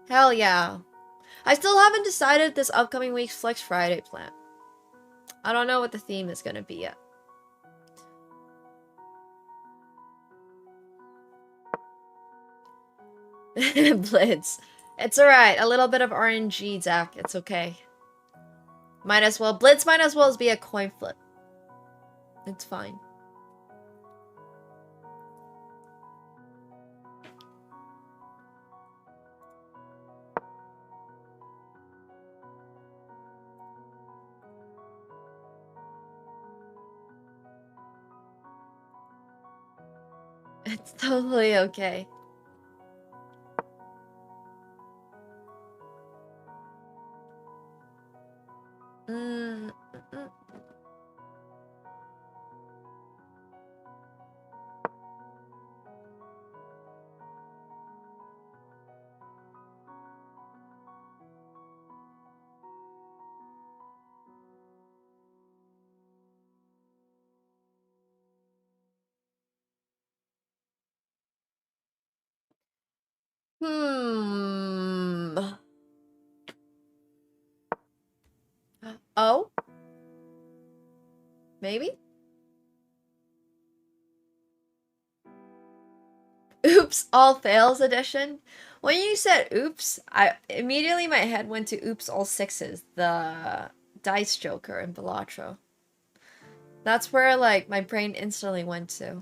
S5: Hell yeah. I still haven't decided this upcoming week's Flex Friday plan. I don't know what the theme is gonna be yet. Blitz. It's alright. A little bit of RNG, Zach. It's okay. Might as well. Blitz might as well as be a coin flip. It's fine. It's totally okay. Oh? Maybe? Oops, all fails edition. When you said oops, immediately my head went to oops, all sixes, the dice joker in Balatro. That's where, like, my brain instantly went to.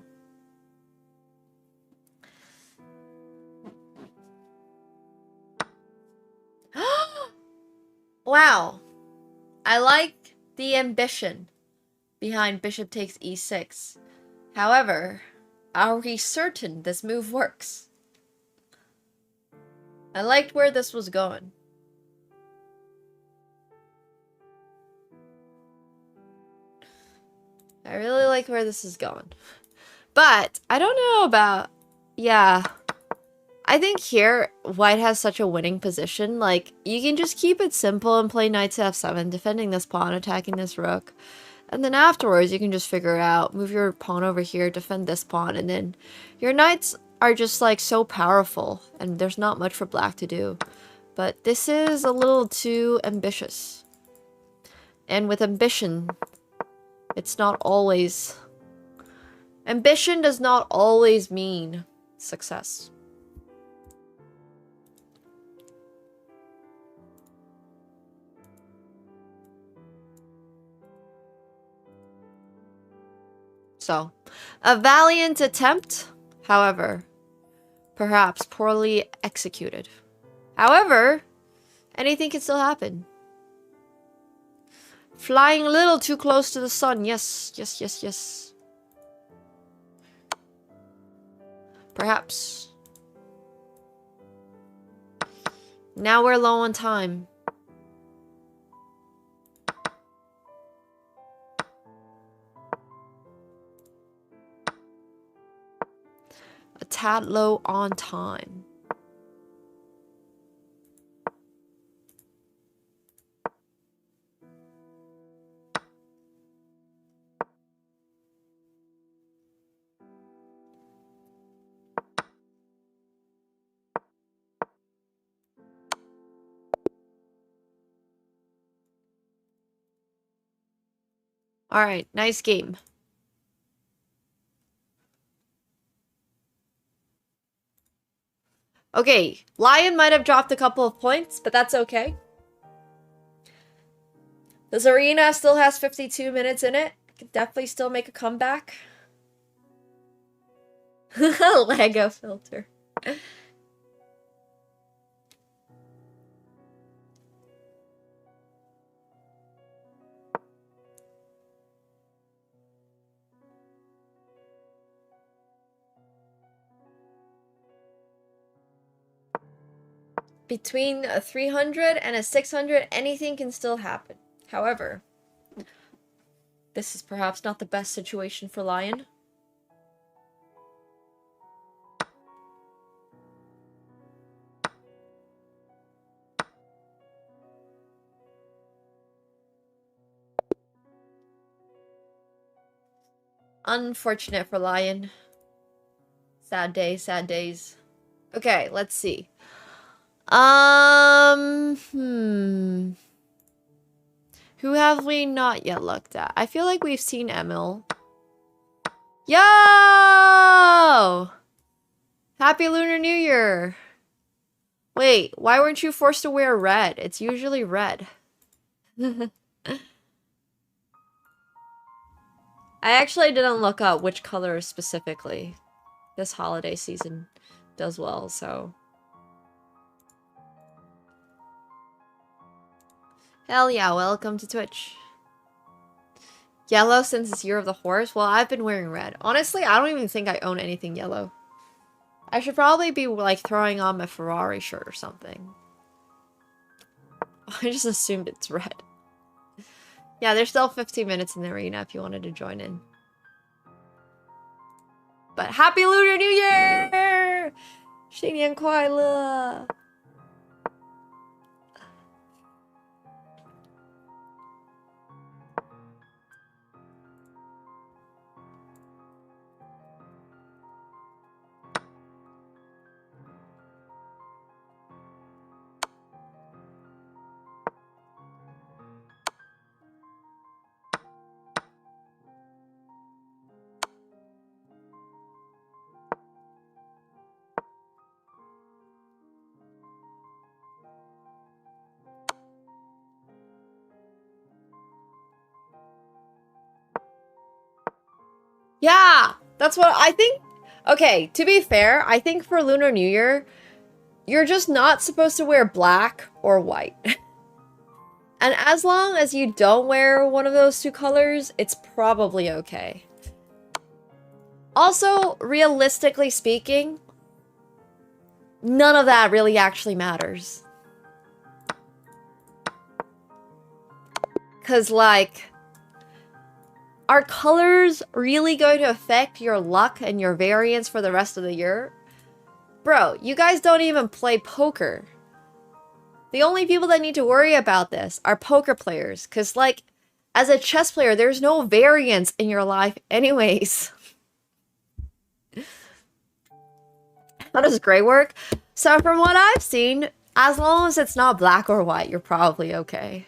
S5: Wow. I like the ambition behind bishop takes e6. However, are we certain this move works? I liked where this was going. I really like where this is going. But I don't know about... Yeah. I think here, white has such a winning position. Like, you can just keep it simple and play knight to f7, defending this pawn, attacking this rook. And then afterwards, you can just figure out, move your pawn over here, defend this pawn, and then your knight's are just like so powerful and there's not much for black to do. But this is a little too ambitious. And with ambition, it's not always... Ambition does not always mean success. So, a valiant attempt, however, perhaps poorly executed. However, anything can still happen. Flying a little too close to the sun. Yes, yes, yes, yes. Perhaps. Now we're low on time. A tad low on time. Alright, nice game. Okay, Lion might have dropped a couple of points, but that's okay. This arena still has 52 minutes in it. Could definitely still make a comeback. Lego filter. Between a 300 and a 600, anything can still happen. However, this is perhaps not the best situation for Lion. Unfortunate for Lion. Sad days, sad days. Okay, let's see. Who have we not yet looked at? I feel like we've seen Emil. Yo! Happy Lunar New Year! Wait, why weren't you forced to wear red? It's usually red. I actually didn't look up which color specifically this holiday season does well, so... Hell yeah, welcome to Twitch. Yellow since it's Year of the Horse? Well, I've been wearing red. Honestly, I don't even think I own anything yellow. I should probably be, like, throwing on my Ferrari shirt or something. I just assumed it's red. Yeah, there's still 15 minutes in the arena if you wanted to join in. But Happy Lunar New Year! 新年快乐! Yeah, that's what I think. Okay, to be fair, I think for Lunar New Year, you're just not supposed to wear black or white. And as long as you don't wear one of those two colors, it's probably okay. Also, realistically speaking, none of that really actually matters. 'Cause, like... Are colors really going to affect your luck and your variance for the rest of the year? Bro, you guys don't even play poker. The only people that need to worry about this are poker players. Because, like, as a chess player, there's no variance in your life anyways. How does gray work? So from what I've seen, as long as it's not black or white, you're probably okay.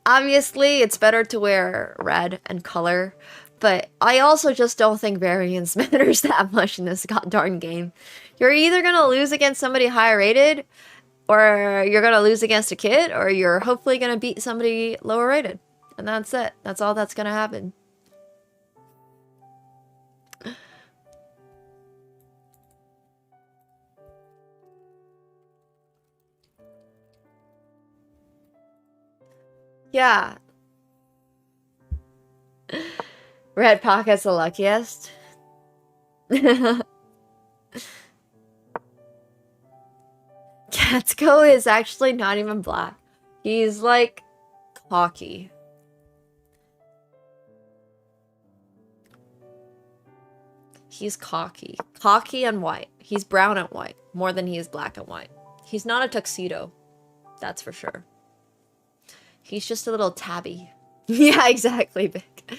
S5: Obviously, it's better to wear red and color, but I also just don't think variance matters that much in this darn game. You're either gonna lose against somebody higher rated, or you're gonna lose against a kid, or you're hopefully gonna beat somebody lower rated. And that's it. That's all that's gonna happen. Yeah. Red Pocket's the luckiest. Katsuko is actually not even black. He's like cocky. He's cocky. Cocky and white. He's brown and white more than he is black and white. He's not a tuxedo. That's for sure. He's just a little tabby. Yeah, exactly, Vic.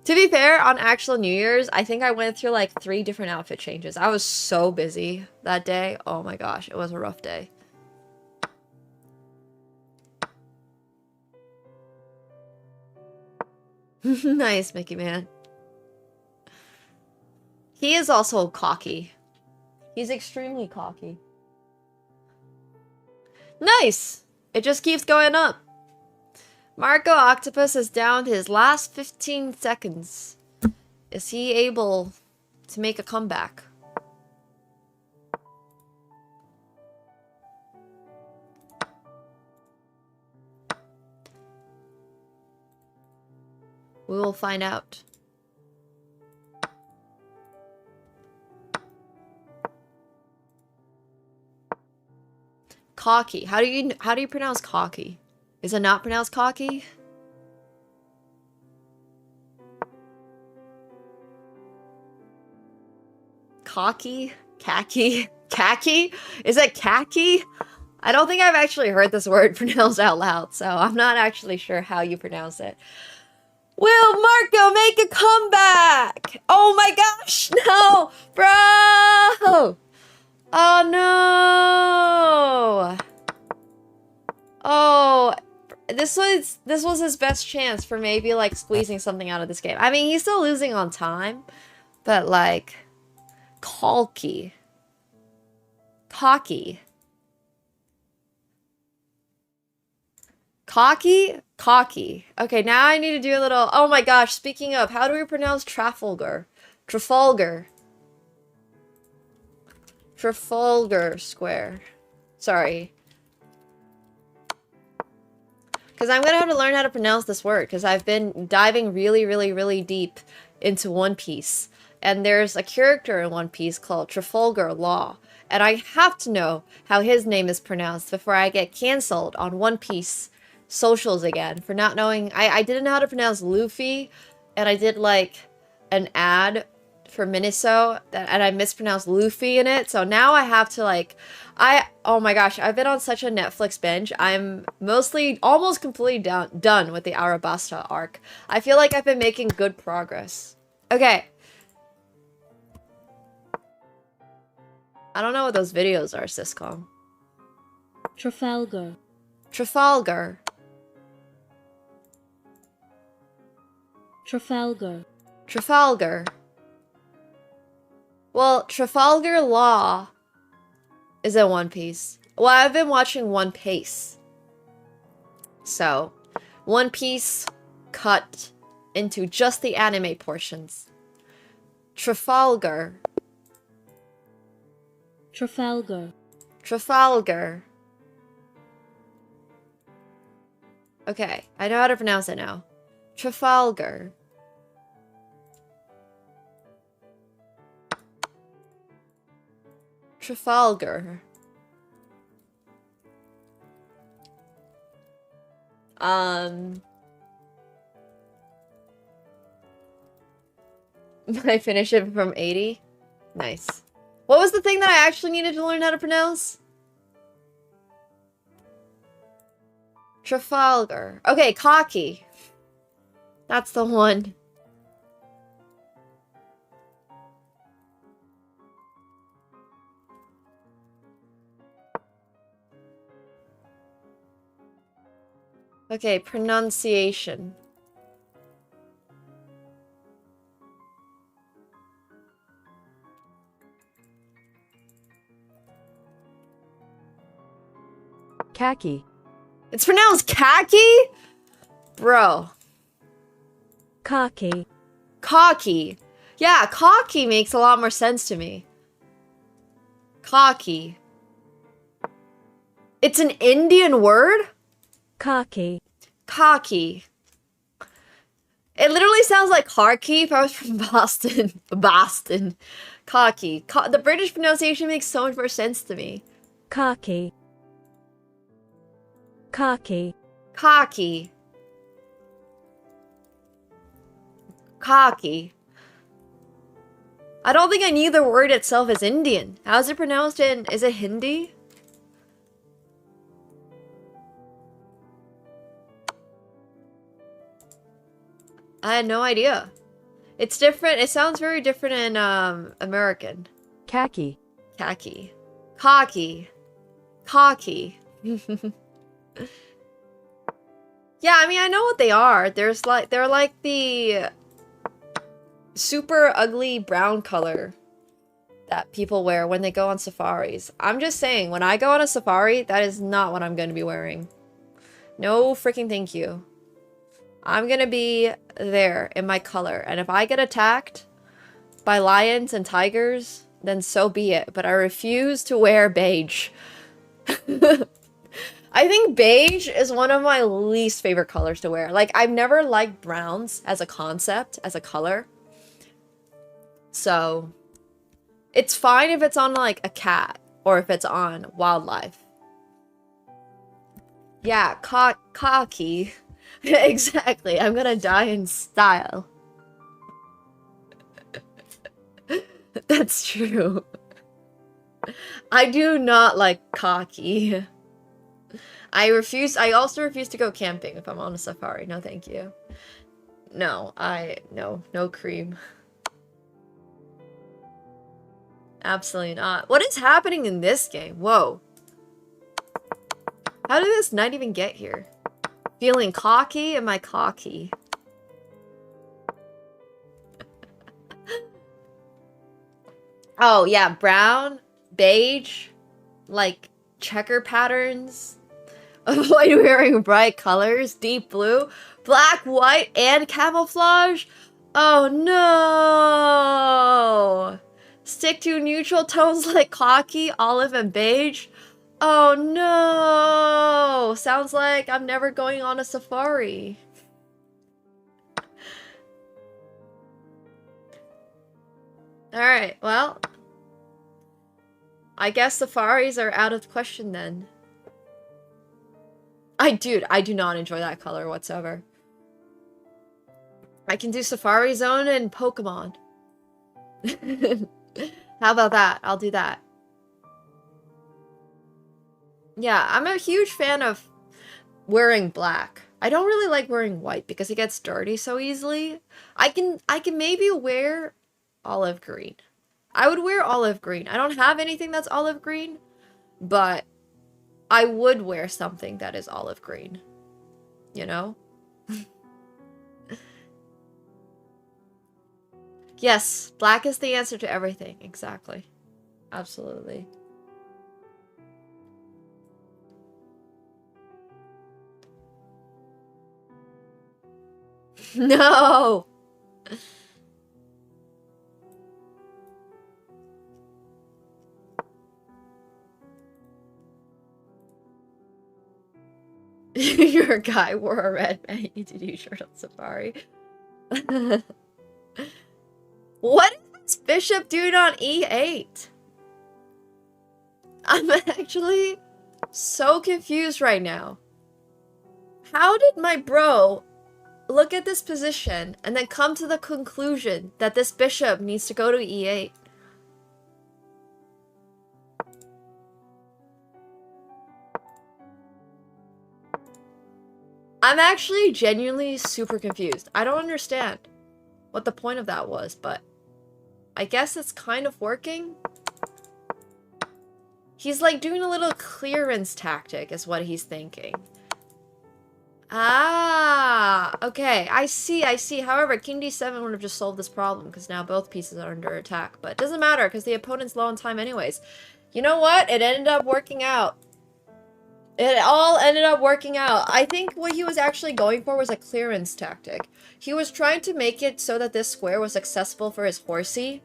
S5: To be fair, on actual New Year's, I think I went through like 3 different outfit changes. I was so busy that day. Oh my gosh, it was a rough day. Nice, Mickey Man. He is also cocky. He's extremely cocky. Nice! It just keeps going up. Marco Octopus is down to his last 15 seconds. Is he able to make a comeback? We will find out. Cocky. How do you pronounce cocky? Is it not pronounced cocky? Cocky? Khaki? Khaki? Is it khaki? I don't think I've actually heard this word pronounced out loud, so I'm not actually sure how you pronounce it. Will Marco make a comeback? Oh my gosh, no! Bro! Oh no! Oh, this was his best chance for maybe like squeezing something out of this game. I mean, he's still losing on time, but like cocky. Cocky. Cocky? Cocky. Okay, now I need to do a little... Oh my gosh, speaking of, how do we pronounce Trafalgar? Trafalgar. Trafalgar Square. Sorry. Because I'm going to have to learn how to pronounce this word, because I've been diving really deep into One Piece. And there's a character in One Piece called Trafalgar Law. And I have to know how his name is pronounced before I get cancelled on One Piece socials again for not knowing. I didn't know how to pronounce Luffy, and I did like an ad for Miniso and I mispronounced Luffy in it, so now I have to like oh my gosh, I've been on such a Netflix binge. I'm almost completely done with the Arabasta arc. I feel like I've been making good progress. Okay, I don't know what those videos are, Syscom.
S6: Trafalgar.
S5: Trafalgar.
S6: Trafalgar.
S5: Trafalgar. Well, Trafalgar Law is in One Piece. Well, I've been watching One Piece. So, One Piece cut into just the anime portions. Trafalgar.
S6: Trafalgar.
S5: Trafalgar. Okay, I know how to pronounce it now. Trafalgar. Trafalgar. I finish it from 80? Nice. What was the thing that I actually needed to learn how to pronounce? Trafalgar. Okay, cocky. That's the one. Okay, pronunciation.
S6: Khaki.
S5: It's pronounced khaki? Bro.
S6: Khaki.
S5: Cocky. Yeah, cocky makes a lot more sense to me. Cocky. It's an Indian word?
S6: Khaki.
S5: Cocky. It literally sounds like Harkey if I was from Boston. Boston. Cocky. The British pronunciation makes so much more sense to me.
S6: Khaki. Khaki.
S5: Cocky. Cocky. I don't think I knew the word itself is Indian. How is it pronounced in... Is it Hindi? I had no idea. It's different. It sounds very different in American.
S6: Khaki.
S5: Khaki. Cocky. Cocky. Yeah, I mean, I know what they are. They're like the super ugly brown color that people wear when they go on safaris. I'm just saying, when I go on a safari, that is not what I'm going to be wearing. No freaking thank you. I'm going to be there in my color. And if I get attacked by lions and tigers, then so be it. But I refuse to wear beige. I think beige is one of my least favorite colors to wear. Like, I've never liked browns as a concept, as a color. So, it's fine if it's on, like, a cat. Or if it's on wildlife. Yeah, cocky. Exactly. I'm gonna die in style. That's true. I do not like cocky. I also refuse to go camping if I'm on a safari. No, thank you. No cream. Absolutely not. What is happening in this game? Whoa. How did this knight even get here? Feeling cocky? Am I cocky? Oh, yeah. Brown, beige, like checker patterns. Avoid wearing bright colors. Deep blue, black, white, and camouflage. Oh, no. Stick to neutral tones like cocky, olive, and beige. Oh no! Sounds like I'm never going on a safari. Alright, well. I guess safaris are out of the question then. I do not enjoy that color whatsoever. I can do Safari Zone and Pokemon. How about that? I'll do that. Yeah, I'm a huge fan of wearing black. I don't really like wearing white because it gets dirty so easily. I can maybe wear olive green. I would wear olive green. I don't have anything that's olive green, but I would wear something that is olive green. You know? Yes, black is the answer to everything. Exactly. Absolutely. No! Your guy wore a red Man United shirt on safari. What is this bishop doing on e8? I'm actually so confused right now. How did my bro look at this position and then come to the conclusion that this bishop needs to go to e8? I'm actually genuinely super confused. I don't understand what the point of that was, but I guess it's kind of working. He's like doing a little clearance tactic is what he's thinking. Ah, okay. I see. However, King D7 would have just solved this problem because now both pieces are under attack. But it doesn't matter because the opponent's low on time anyways. You know what? It ended up working out. It all ended up working out. I think what he was actually going for was a clearance tactic. He was trying to make it so that this square was accessible for his horsey.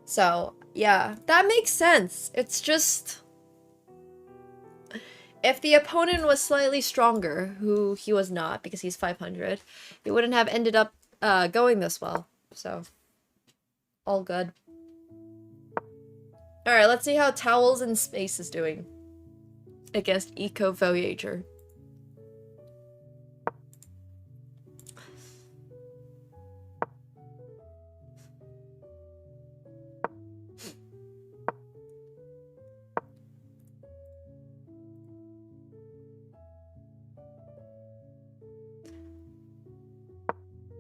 S5: So, yeah, that makes sense. It's just... if the opponent was slightly stronger, who he was not because he's 500, he wouldn't have ended up going this well. So, all good. Alright, let's see how Towels in Space is doing against Eco Voyager.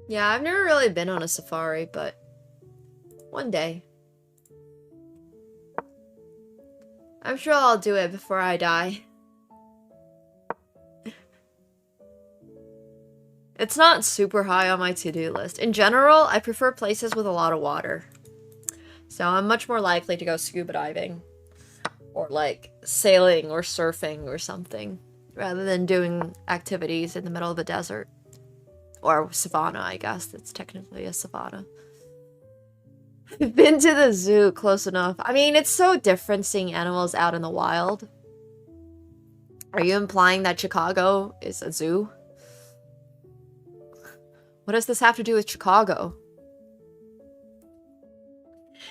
S5: Yeah, I've never really been on a safari, but one day. I'm sure I'll do it before I die. It's not super high on my to-do list. In general, I prefer places with a lot of water. So I'm much more likely to go scuba diving. Or like sailing or surfing or something. Rather than doing activities in the middle of the desert. Or savanna, I guess. It's technically a savanna. I've been to the zoo close enough. I mean, it's so different seeing animals out in the wild. Are you implying that Chicago is a zoo? What does this have to do with Chicago?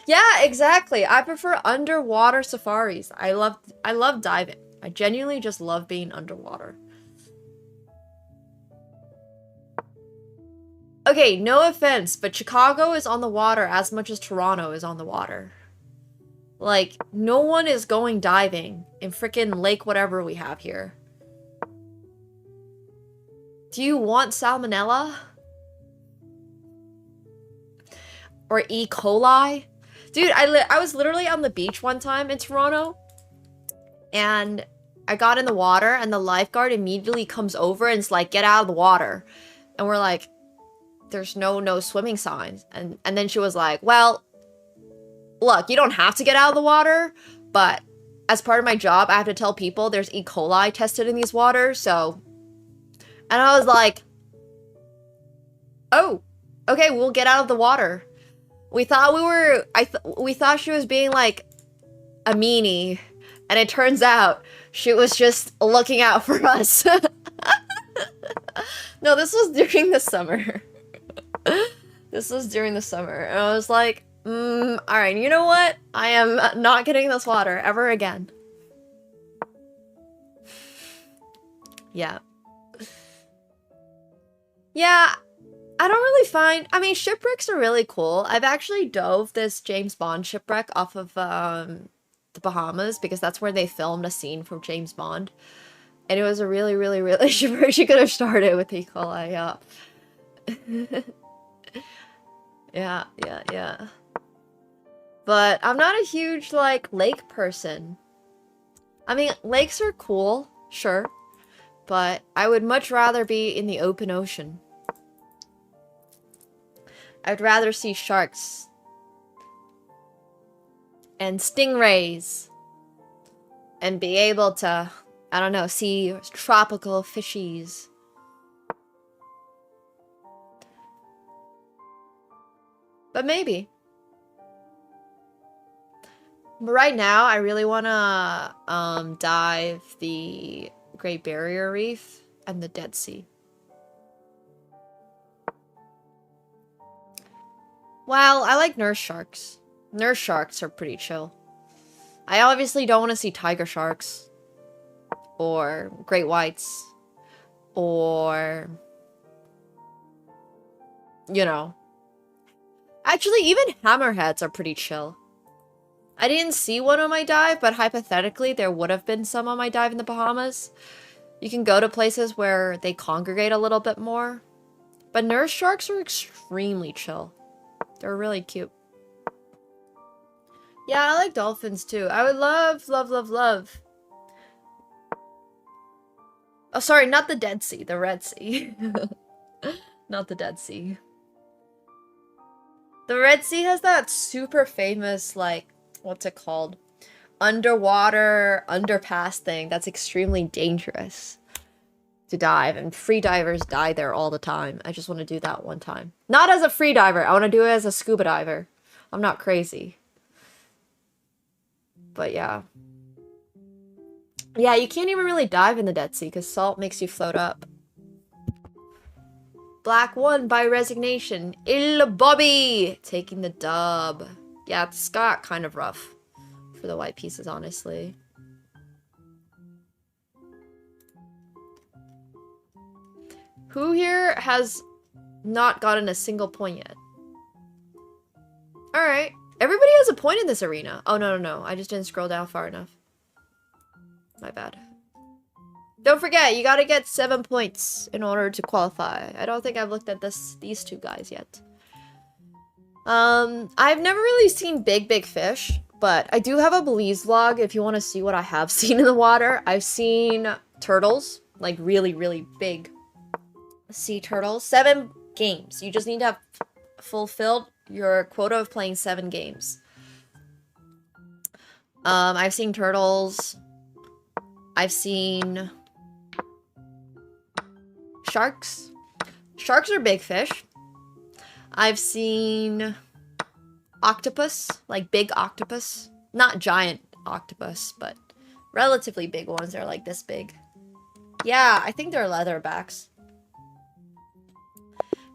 S5: Yeah, exactly. I prefer underwater safaris. I love diving. I genuinely just love being underwater. Okay, no offense, but Chicago is on the water as much as Toronto is on the water. Like, no one is going diving in frickin' lake whatever we have here. Do you want salmonella? Or E. coli? Dude, I was literally on the beach one time in Toronto. And I got in the water and the lifeguard immediately comes over and is like, get out of the water. And we're like, there's no swimming signs. And then she was like, well, look, you don't have to get out of the water, but as part of my job, I have to tell people there's E. coli tested in these waters, so... And I was like, oh, okay, we'll get out of the water. We thought we were... we thought she was being, like, a meanie, and it turns out she was just looking out for us. No, this was during the summer. This was during the summer, and I was like, alright, you know what? I am not getting this water ever again. Yeah. Yeah, I don't really find... I mean, shipwrecks are really cool. I've actually dove this James Bond shipwreck off of the Bahamas, because that's where they filmed a scene from James Bond. And it was a really, really, really shipwreck. She could have started with E. coli, yeah. Yeah. But I'm not a huge, like, lake person. I mean, lakes are cool, sure. But I would much rather be in the open ocean. I'd rather see sharks. And stingrays. And be able to, I don't know, see tropical fishies. But maybe. But right now, I really want to dive the Great Barrier Reef and the Dead Sea. Well, I like nurse sharks. Nurse sharks are pretty chill. I obviously don't want to see tiger sharks. Or great whites. Or... you know. Actually, even hammerheads are pretty chill. I didn't see one on my dive, but hypothetically, there would have been some on my dive in the Bahamas. You can go to places where they congregate a little bit more. But nurse sharks are extremely chill. They're really cute. Yeah, I like dolphins too. I would love Oh, sorry, not the Dead Sea, the Red Sea. Not the Dead Sea. The Red Sea has that super famous, like, what's it called? Underwater underpass thing that's extremely dangerous to dive, and free divers die there all the time. I just want to do that one time. Not as a free diver, I want to do it as a scuba diver. I'm not crazy. But yeah. Yeah, you can't even really dive in the Dead Sea because salt makes you float up. Black won by resignation. Il Bobby taking the dub. Yeah, it's got kind of rough for the white pieces, honestly. Who here has not gotten a single point yet? Alright. Everybody has a point in this arena. Oh, no. I just didn't scroll down far enough. My bad. Don't forget, you gotta get 7 points in order to qualify. I don't think I've looked at these two guys yet. I've never really seen big fish, but I do have a Belize vlog if you want to see what I have seen in the water. I've seen turtles, like really big sea turtles. 7 games. You just need to have fulfilled your quota of playing 7 games. I've seen turtles. I've seen sharks. Sharks are big fish. I've seen octopus, like big octopus. Not giant octopus, but relatively big ones. They're like this big. Yeah, I think they're leatherbacks.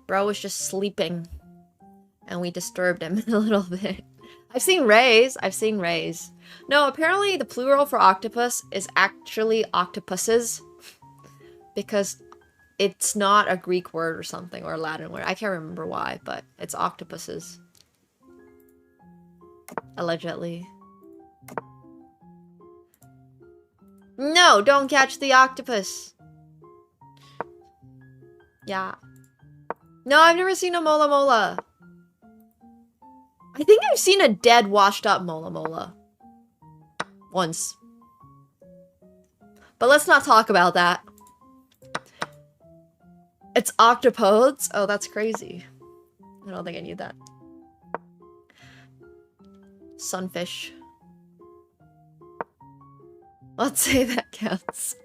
S5: Bro was just sleeping, and we disturbed him a little bit. I've seen rays. No, apparently the plural for octopus is actually octopuses, because it's not a Greek word or something, or a Latin word. I can't remember why, but it's octopuses. Allegedly. No, don't catch the octopus. Yeah. No, I've never seen a mola mola. I think I've seen a dead, washed up mola mola. Once. But let's not talk about that. It's octopodes? Oh, that's crazy. I don't think I need that. Sunfish. Let's say that counts.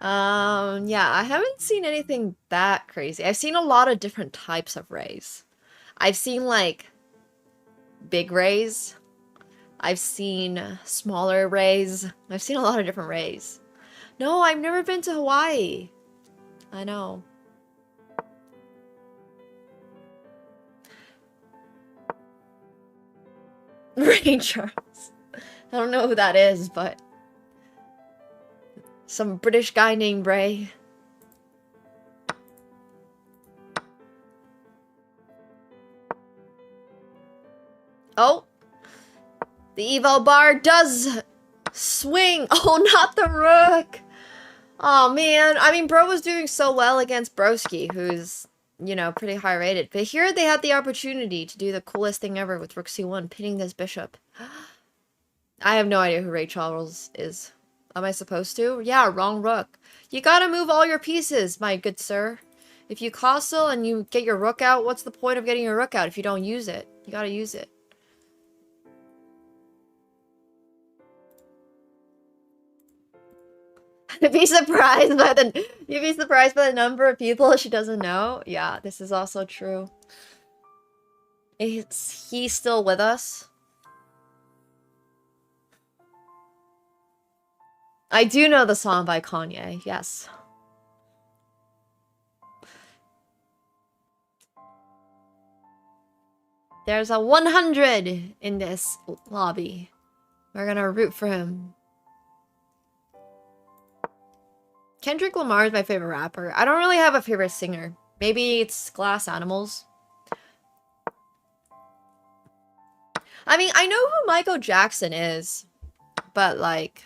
S5: Yeah, I haven't seen anything that crazy. I've seen a lot of different types of rays. I've seen, like, big rays. I've seen smaller rays. I've seen a lot of different rays. No, I've never been to Hawaii. I know. Ray Charles. I don't know who that is, but some British guy named Ray. Oh. The Evo bar does swing. Oh, not the rook. Oh, man. I mean, bro was doing so well against Broski, who's, you know, pretty high rated. But here they had the opportunity to do the coolest thing ever with rook c1, pinning this bishop. I have no idea who Ray Charles is. Am I supposed to? Yeah, wrong rook. You gotta move all your pieces, my good sir. If you castle and you get your rook out, what's the point of getting your rook out if you don't use it? You gotta use it. You'd be surprised by the number of people she doesn't know. Yeah, this is also true. He's still with us. I do know the song by Kanye, yes. There's a 100 in this lobby. We're gonna root for him. Kendrick Lamar is my favorite rapper. I don't really have a favorite singer. Maybe it's Glass Animals. I mean, I know who Michael Jackson is, but like,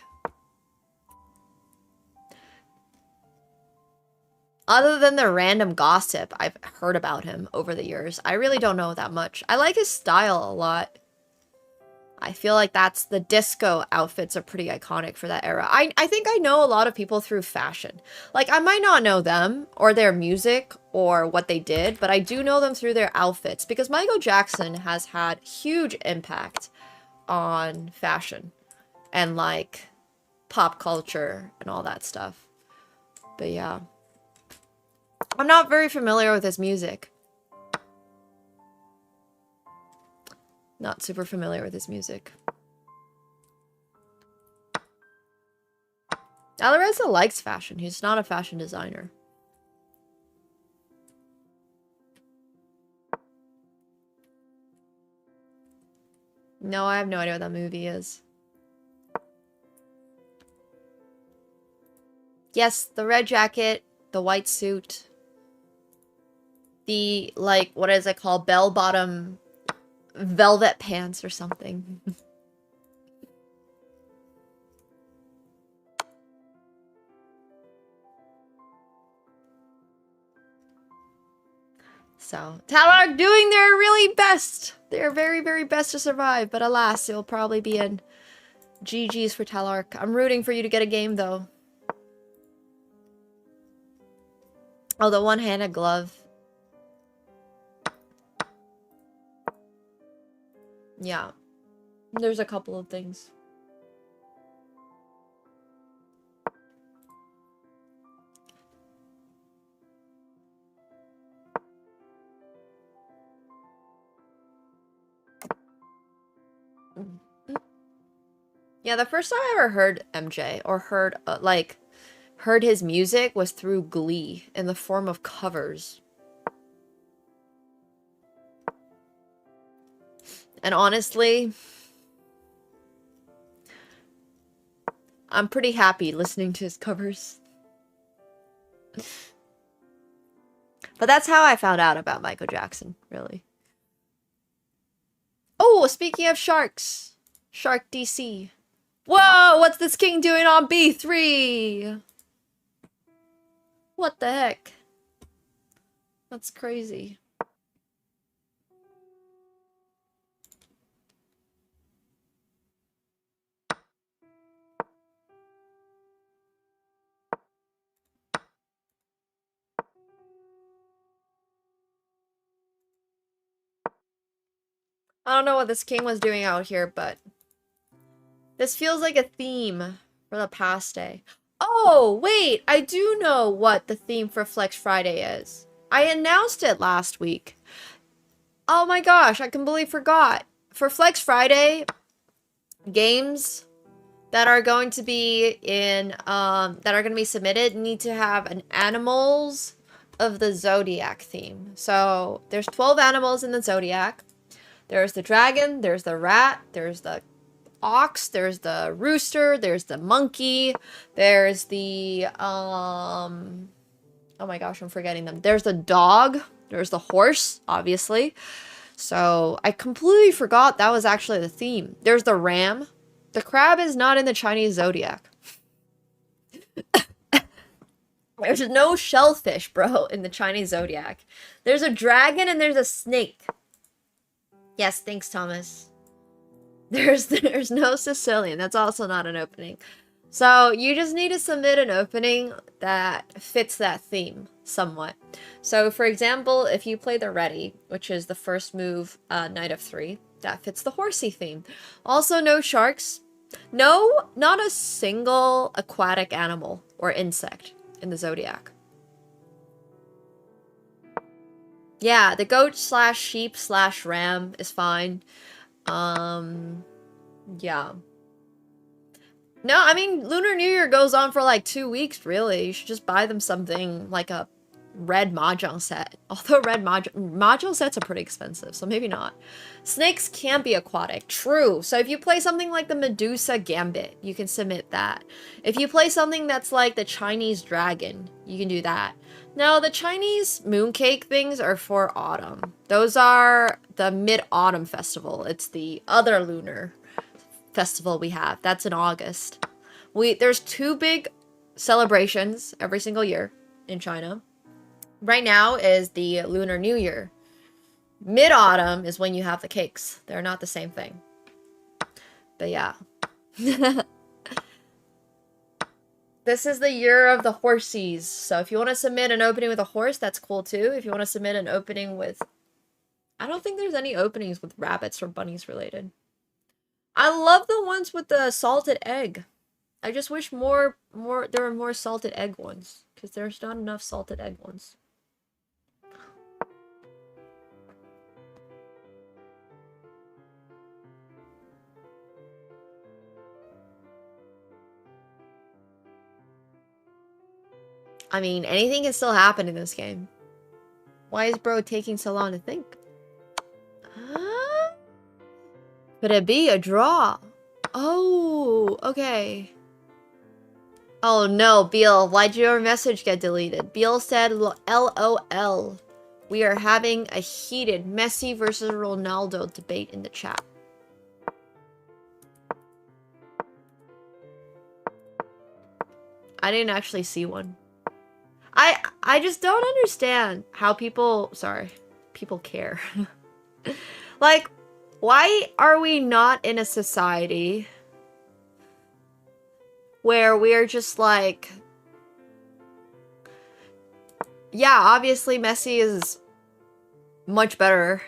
S5: other than the random gossip I've heard about him over the years, I really don't know that much. I like his style a lot. I feel like that's the disco outfits are pretty iconic for that era. I think I know a lot of people through fashion. Like, I might not know them or their music or what they did, but I do know them through their outfits because Michael Jackson has had huge impact on fashion and like pop culture and all that stuff. But yeah. I'm not very familiar with his music. Not super familiar with his music. Alireza likes fashion. He's not a fashion designer. No, I have no idea what that movie is. Yes, the red jacket, the white suit, the, like, what is it called? Bell-bottom velvet pants or something. So, Talark doing their really best. Their very, very best to survive. But alas, it will probably be in GG's for Talark. I'm rooting for you to get a game, though. Oh, the one-handed glove. Yeah. There's a couple of things. Yeah, the first time I ever heard MJ or heard heard his music was through Glee in the form of covers. And honestly, I'm pretty happy listening to his covers. But that's how I found out about Michael Jackson, really. Oh, speaking of sharks. Shark DC. Whoa, what's this king doing on B3? What the heck? That's crazy. I don't know what this king was doing out here, but this feels like a theme for the past day. Oh, wait, I do know what the theme for Flex Friday is. I announced it last week. Oh my gosh, I completely forgot. For Flex Friday, games that are going to be in that are going to be submitted need to have an animals of the zodiac theme. So, there's 12 animals in the zodiac. There's the dragon, there's the rat, there's the ox, there's the rooster, there's the monkey, there's the oh my gosh, I'm forgetting them. There's the dog, there's the horse, obviously. So, I completely forgot that was actually the theme. There's the ram. The crab is not in the Chinese zodiac. There's no shellfish, bro, in the Chinese zodiac. There's a dragon and there's a snake. Yes, thanks, Thomas. There's no Sicilian. That's also not an opening. So you just need to submit an opening that fits that theme somewhat. So for example, if you play the Ready, which is the first move, Knight of 3, that fits the horsey theme. Also no sharks. No, not a single aquatic animal or insect in the zodiac. Yeah, the goat slash sheep slash ram is fine. Yeah. No, I mean, Lunar New Year goes on for like 2 weeks, really. You should just buy them something like a red mahjong set. Although red mahjong sets are pretty expensive, so maybe not. Snakes can be aquatic. True. So if you play something like the Medusa Gambit, you can submit that. If you play something that's like the Chinese dragon, you can do that. Now, the Chinese mooncake things are for autumn. Those are the Mid-Autumn Festival. It's the other lunar festival we have. That's in August. There's 2 big celebrations every single year in China. Right now is the Lunar New Year. Mid-Autumn is when you have the cakes. They're not the same thing. But yeah. This is the year of the horsies. So if you want to submit an opening with a horse, that's cool too. If you want to submit an opening with... I don't think there's any openings with rabbits or bunnies related. I love the ones with the salted egg. I just wish there were more salted egg ones. Because there's not enough salted egg ones. I mean, anything can still happen in this game. Why is bro taking so long to think? Could it be a draw? Oh, okay. Oh no, Beal, why'd your message get deleted? Beal said LOL. We are having a heated Messi versus Ronaldo debate in the chat. I didn't actually see one. I just don't understand how people care. Like, why are we not in a society where we're just like, yeah, obviously Messi is much better,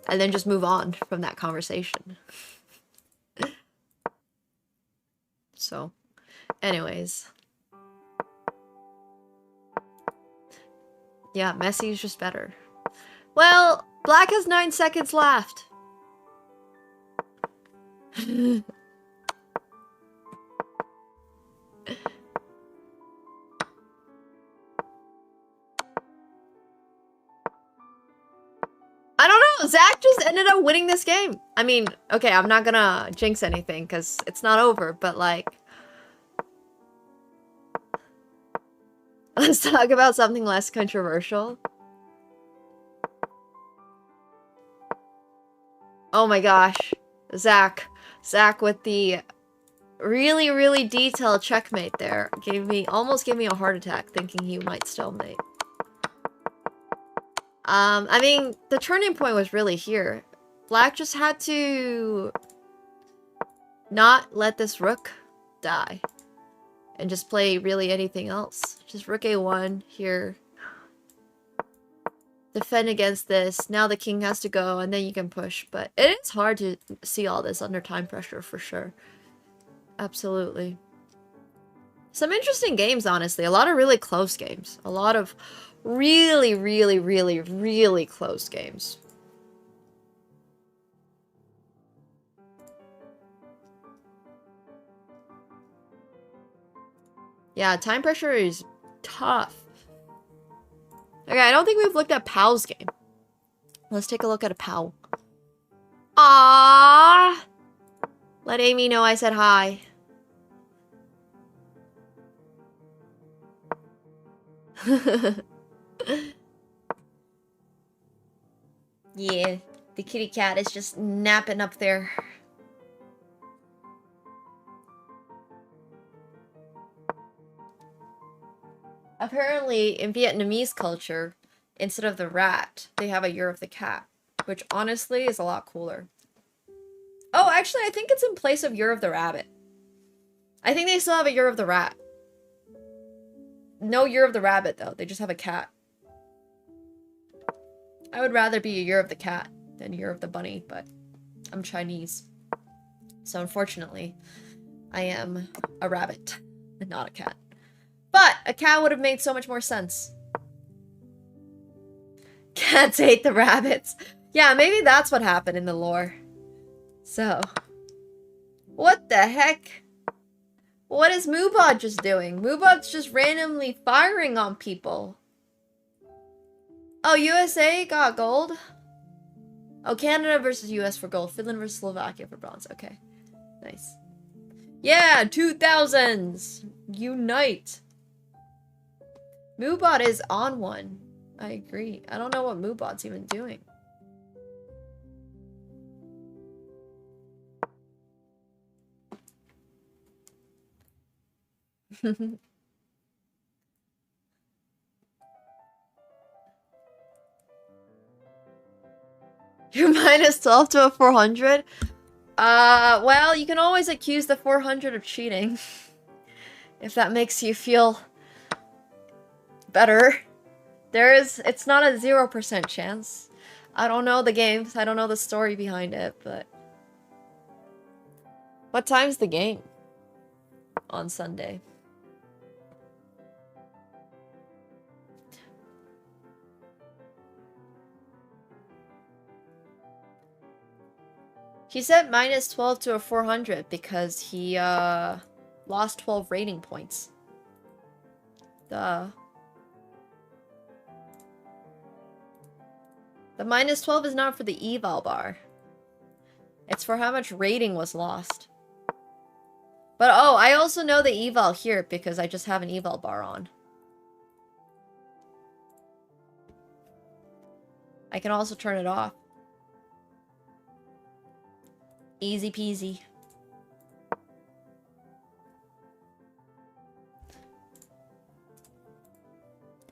S5: and then just move on from that conversation. So, anyways. Yeah, Messi's just better. Well, Black has 9 seconds left. I don't know. Zach just ended up winning this game. I mean, okay, I'm not gonna jinx anything because it's not over, but like... Let's talk about something less controversial. Oh my gosh. Zach with the really, really detailed checkmate there almost gave me a heart attack thinking he might still mate. I mean, the turning point was really here. Black just had to not let this rook die. And just play really anything else. Just rook a1 here. Defend against this. Now the king has to go, and then you can push. But it is hard to see all this under time pressure, for sure. Absolutely. Some interesting games, honestly. A lot of really close games. A lot of really, really, really, really close games. Yeah, time pressure is tough. Okay, I don't think we've looked at Pow's game. Let's take a look at a Pow. Ah! Let Amy know I said hi. Yeah, the kitty cat is just napping up there. Apparently, in Vietnamese culture, instead of the rat, they have a year of the cat, which honestly is a lot cooler. Oh, actually, I think it's in place of year of the rabbit. I think they still have a year of the rat. No year of the rabbit, though. They just have a cat. I would rather be a year of the cat than year of the bunny, but I'm Chinese. So unfortunately, I am a rabbit and not a cat. But a cat would have made so much more sense. Cats hate the rabbits. Yeah, maybe that's what happened in the lore. So. What the heck? What is Moobot just doing? Moobot's just randomly firing on people. Oh, USA got gold? Oh, Canada versus US for gold. Finland versus Slovakia for bronze. Okay. Nice. Yeah, 2000s! Unite! Moobot is on one. I agree. I don't know what Moobot's even doing. You're minus 12 to a 400? Well, you can always accuse the 400 of cheating. If that makes you feel better. It's not a 0% chance. I don't know the games, I don't know the story behind it, but... What time's the game? On Sunday. He said minus 12 to a 400 because he, lost 12 rating points. Duh. The minus 12 is not for the eval bar. It's for how much rating was lost. But oh, I also know the eval here because I just have an eval bar on. I can also turn it off. Easy peasy.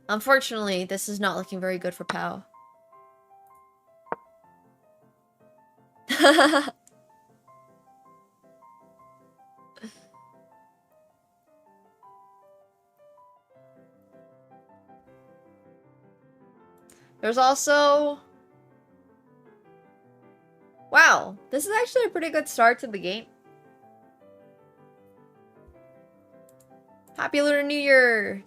S5: Unfortunately, this is not looking very good for POW. There's also... Wow, this is actually a pretty good start to the game. Happy Lunar New Year!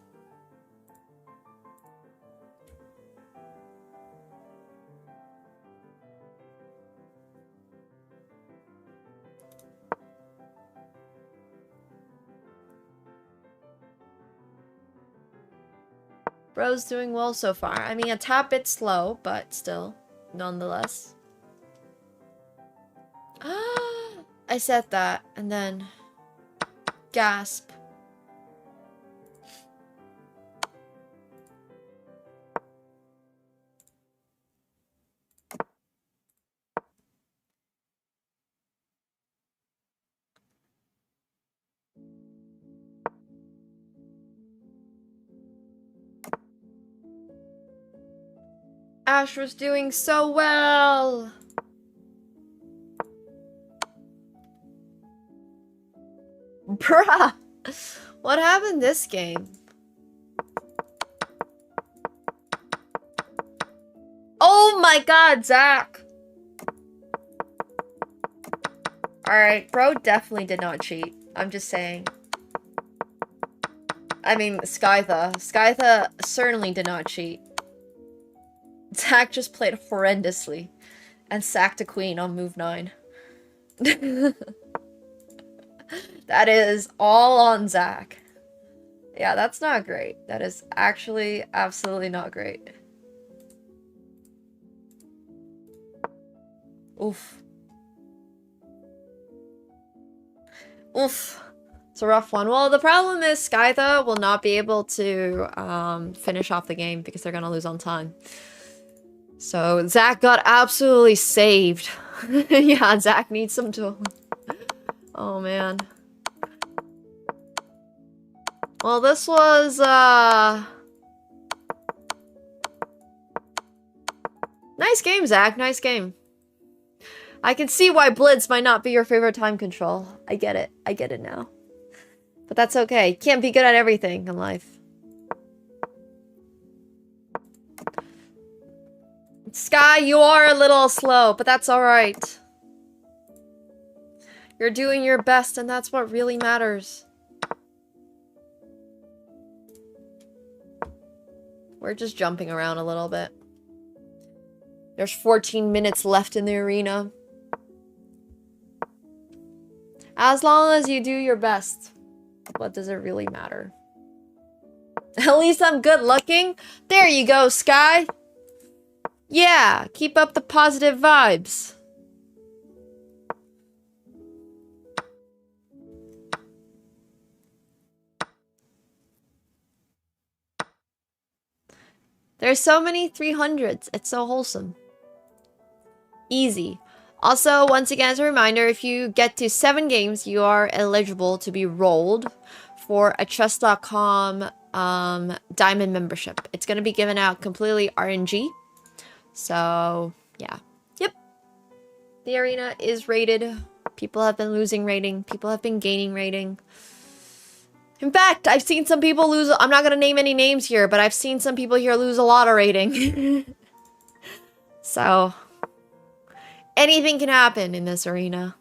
S5: Bro's doing well so far. I mean, a tad bit slow, but still, nonetheless. I said that, and then... Gasp. Ash was doing so well! Bruh! What happened this game? Oh my god, Zach! Alright, bro definitely did not cheat. I'm just saying. I mean, Skytha. Skytha certainly did not cheat. Zach just played horrendously. And sacked a queen on move 9. That is all on Zach. Yeah, that's not great. That is actually absolutely not great. Oof. Oof. It's a rough one. Well, the problem is Skytha will not be able to finish off the game because they're gonna lose on time. So Zach got absolutely saved. Yeah, Zach needs some to... Oh, man. Well, this was, nice game, Zach. Nice game. I can see why Blitz might not be your favorite time control. I get it. I get it now. But that's okay. Can't be good at everything in life. Sky, you are a little slow, but that's alright. You're doing your best, and that's what really matters. We're just jumping around a little bit. There's 14 minutes left in the arena. As long as you do your best, what does it really matter? At least I'm good looking. There you go, Sky. Yeah, keep up the positive vibes. There's so many 300s. It's so wholesome. Easy. Also, once again, as a reminder, if you get to 7 games, you are eligible to be rolled for a chess.com diamond membership. It's going to be given out completely RNG. So, yeah. Yep. The arena is rated People have been losing rating. People have been gaining rating. In fact, I've seen some people lose... I'm not going to name any names here, but I've seen some people here lose a lot of rating. So, anything can happen in this arena.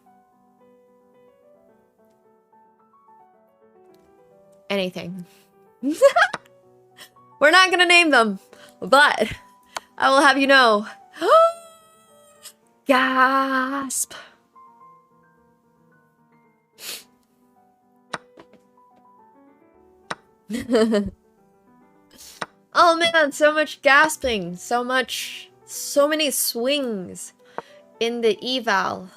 S5: Anything. We're not going to name them, but I will have you know. Gasp. Oh man, so much gasping, so many swings in the eval.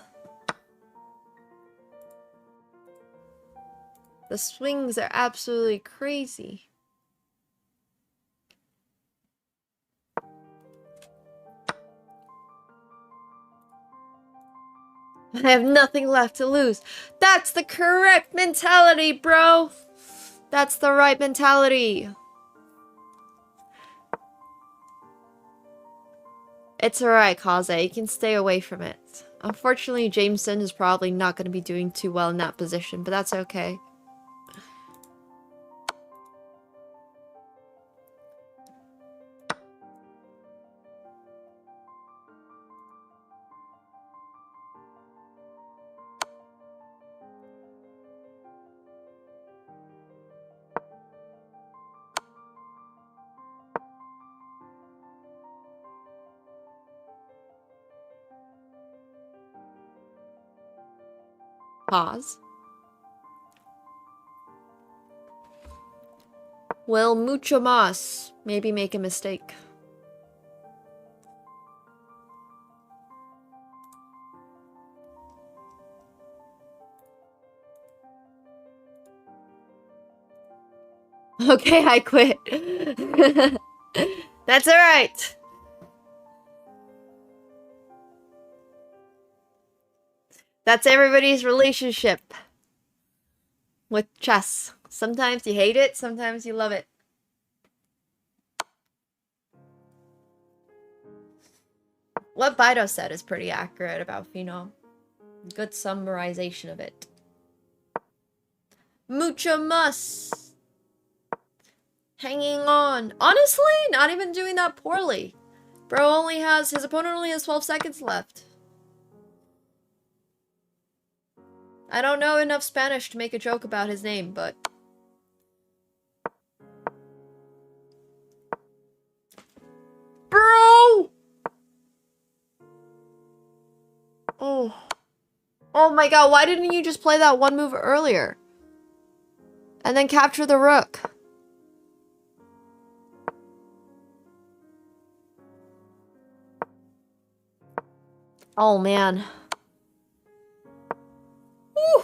S5: The swings are absolutely crazy. I have nothing left to lose. That's the correct mentality, bro. That's the right mentality. It's alright, Kaze. You can stay away from it. Unfortunately, Jameson is probably not going to be doing too well in that position, but that's okay. Pause. Well, mucho más. Maybe make a mistake. Okay, I quit. That's alright. That's everybody's relationship with chess. Sometimes you hate it, sometimes you love it. What Bido said is pretty accurate about Pheno. Good summarization of it. Mucho más. Hanging on. Honestly, not even doing that poorly. His opponent only has 12 seconds left. I don't know enough Spanish to make a joke about his name, but... Bro! Oh. Oh my god, why didn't you just play that one move earlier? And then capture the rook? Oh man. Whew.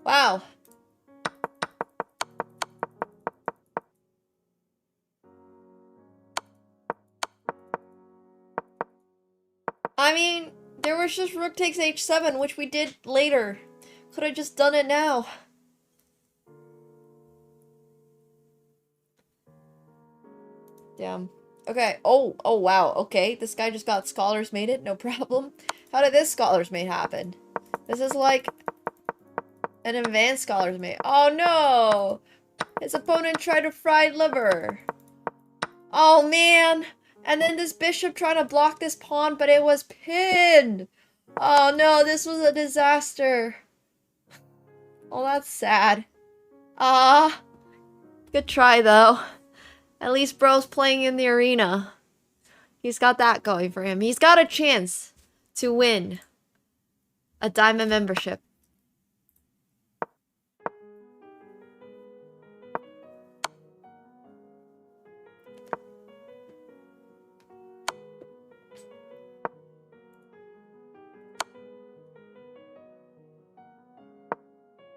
S5: Wow. I mean, there was just rook takes h7, which we did later. Could have just done it now. Damn. Okay. Oh wow. Okay, this guy just got Scholar's Mated, no problem. How did this Scholar's Mate happen? This is like an advanced Scholar's Mate. Oh no! His opponent tried to fried liver. Oh man! And then this bishop trying to block this pawn, but it was pinned! Oh no, this was a disaster. Oh, that's sad. Good try though. At least bro's playing in the arena. He's got that going for him. He's got a chance to win a diamond membership.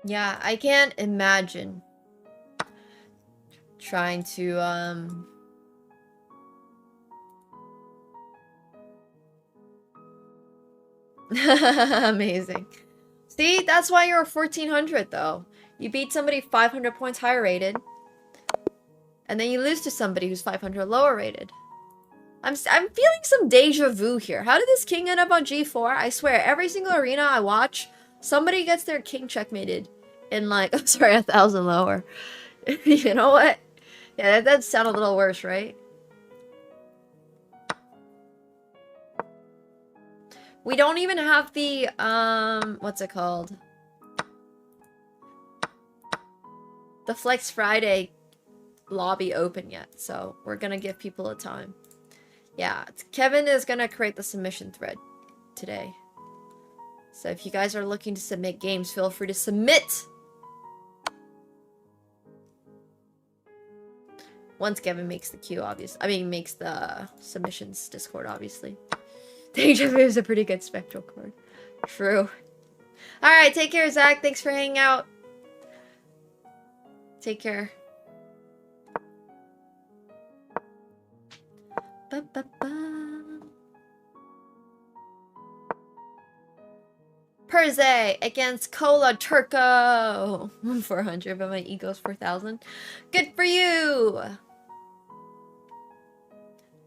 S5: Yeah, I can't imagine trying to, Amazing. See, that's why you're a 1400 though. You beat somebody 500 points higher rated, and then you lose to somebody who's 500 lower rated. I'm feeling some deja vu here. How did this king end up on G4? I swear, every single arena I watch, somebody gets their king checkmated in like, I'm sorry, 1,000 lower. You know what? Yeah, that does sound a little worse, right? We don't even have the, what's it called? The Flex Friday lobby open yet, so we're gonna give people a time. Yeah, Kevin is gonna create the submission thread today. So if you guys are looking to submit games, feel free to submit! Once Kevin makes the queue, obviously. I mean, makes the submissions Discord, obviously. Deja Vu is a pretty good spectral card. True. Alright, take care, Zach. Thanks for hanging out. Take care. Perze against Cola Turco. 400, but my ego's 4,000. Good for you.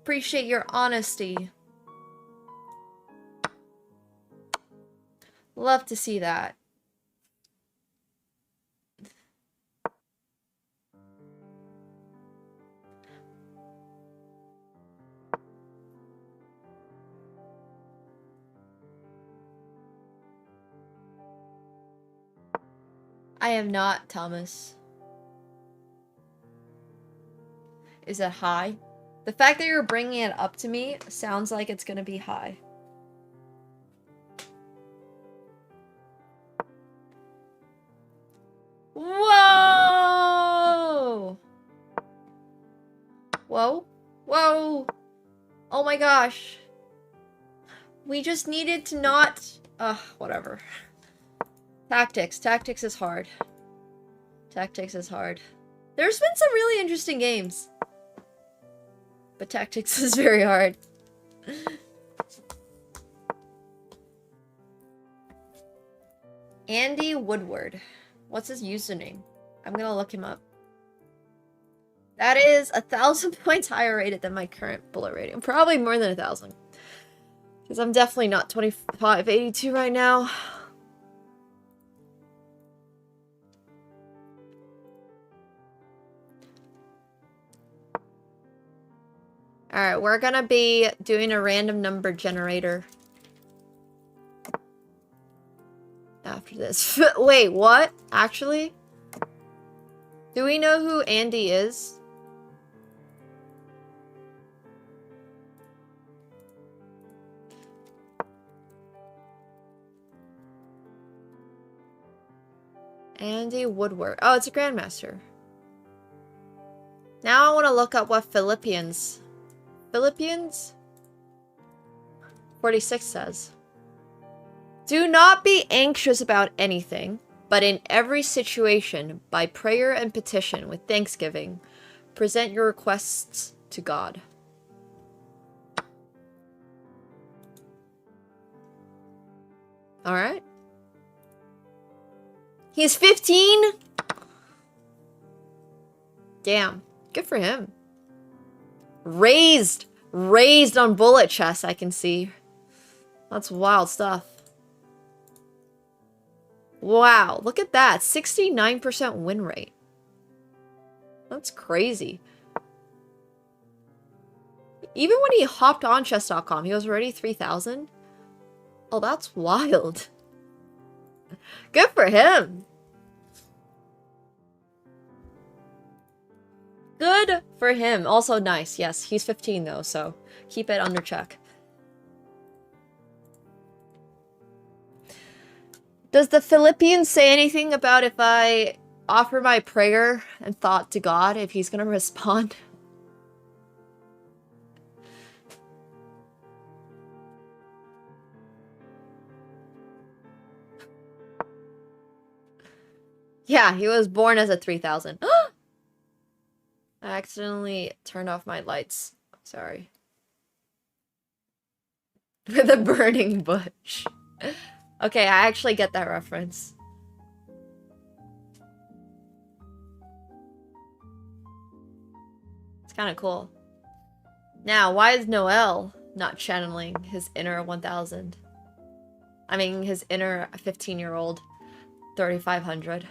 S5: Appreciate your honesty. Love to see that. I am not, Thomas. Is that high? The fact that you're bringing it up to me sounds like it's gonna be high. Whoa! Whoa. Whoa! Oh my gosh. We just needed to not... whatever. Tactics. Tactics is hard. Tactics is hard. There's been some really interesting games. But tactics is very hard. Andy Woodward. What's his username? I'm gonna look him up. That is 1,000 points higher rated than my current bullet rating. Probably more than 1,000. Because I'm definitely not 2582 right now. Alright, we're gonna be doing a random number generator. After this. Wait, what? Actually? Do we know who Andy is? Andy Woodward. Oh, it's a Grandmaster. Now I want to look up what Philippians 46 says. Do not be anxious about anything, but in every situation, by prayer and petition with thanksgiving, present your requests to God. Alright. He's 15? Damn. Good for him. Raised on bullet chests, I can see. That's wild stuff. Wow, look at that. 69% win rate. That's crazy. Even when he hopped on chess.com, he was already 3,000. Oh, that's wild. Good for him. Good for him. Also nice. Yes, he's 15 though, so keep it under check. Does the Philippians say anything about if I offer my prayer and thought to God, if he's gonna respond? Yeah, he was born as a 3,000. I accidentally turned off my lights. Sorry. With a burning bush. Okay, I actually get that reference. It's kind of cool. Now, why is Noel not channeling his inner 1000? I mean, his inner 15-year-old 3500.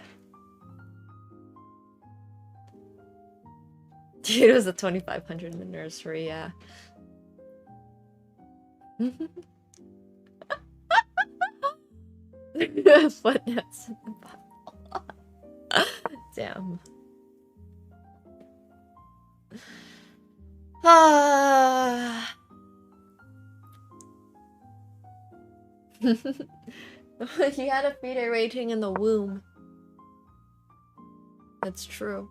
S5: Dude, it was a 2500 in the nursery, yeah. Footnotes in the Bible. Damn. Ah. He had a feeder waiting in the womb. That's true.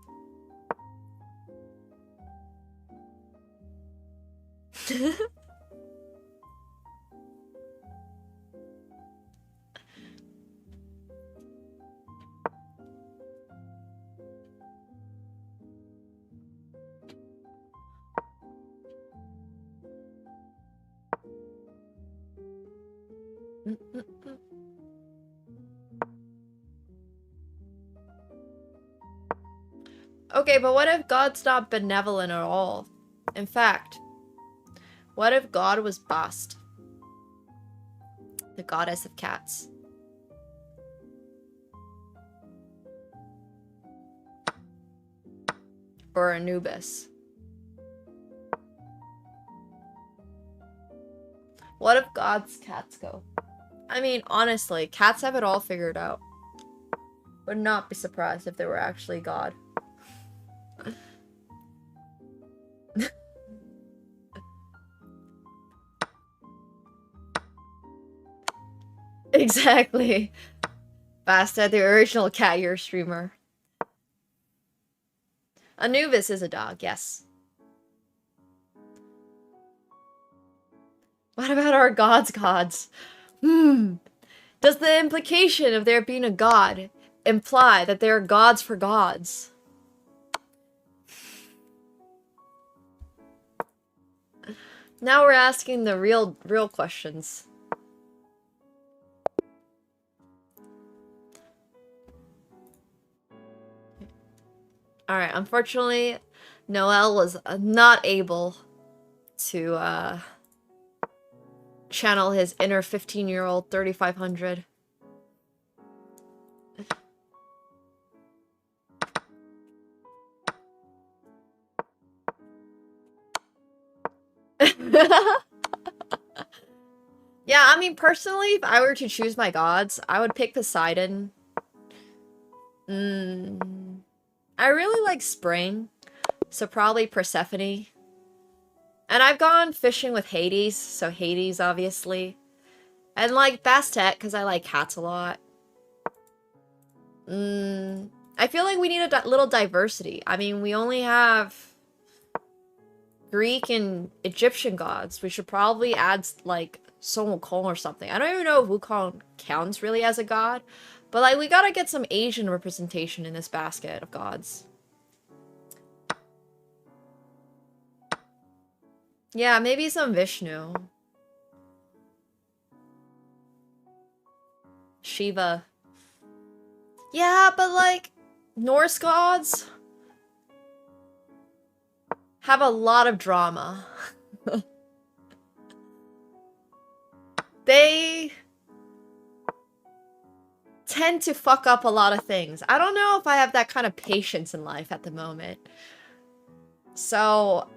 S5: Okay, but what if God's not benevolent at all? In fact, what if God was Bast, the goddess of cats? Or Anubis? What if God's cats go? I mean, honestly, cats have it all figured out. Would not be surprised if they were actually God. Exactly. Basta, the original cat ear streamer. Anubis is a dog, yes. What about our gods' gods? Does the implication of there being a god imply that there are gods for gods? Now we're asking the real questions. Alright, unfortunately, Noel was not able to channel his inner 15-year-old 3500. Yeah, I mean, personally, if I were to choose my gods, I would pick Poseidon. I really like spring, so probably Persephone. And I've gone fishing with Hades, so Hades, obviously. And like Bastet, because I like cats a lot. I feel like we need a little diversity. I mean, we only have Greek and Egyptian gods. We should probably add, like, Sun Wukong or something. I don't even know if Wukong counts really as a god. But, like, we gotta get some Asian representation in this basket of gods. Yeah, maybe some Vishnu. Shiva. Yeah, but, like, Norse gods have a lot of drama. They tend to fuck up a lot of things. I don't know if I have that kind of patience in life at the moment. So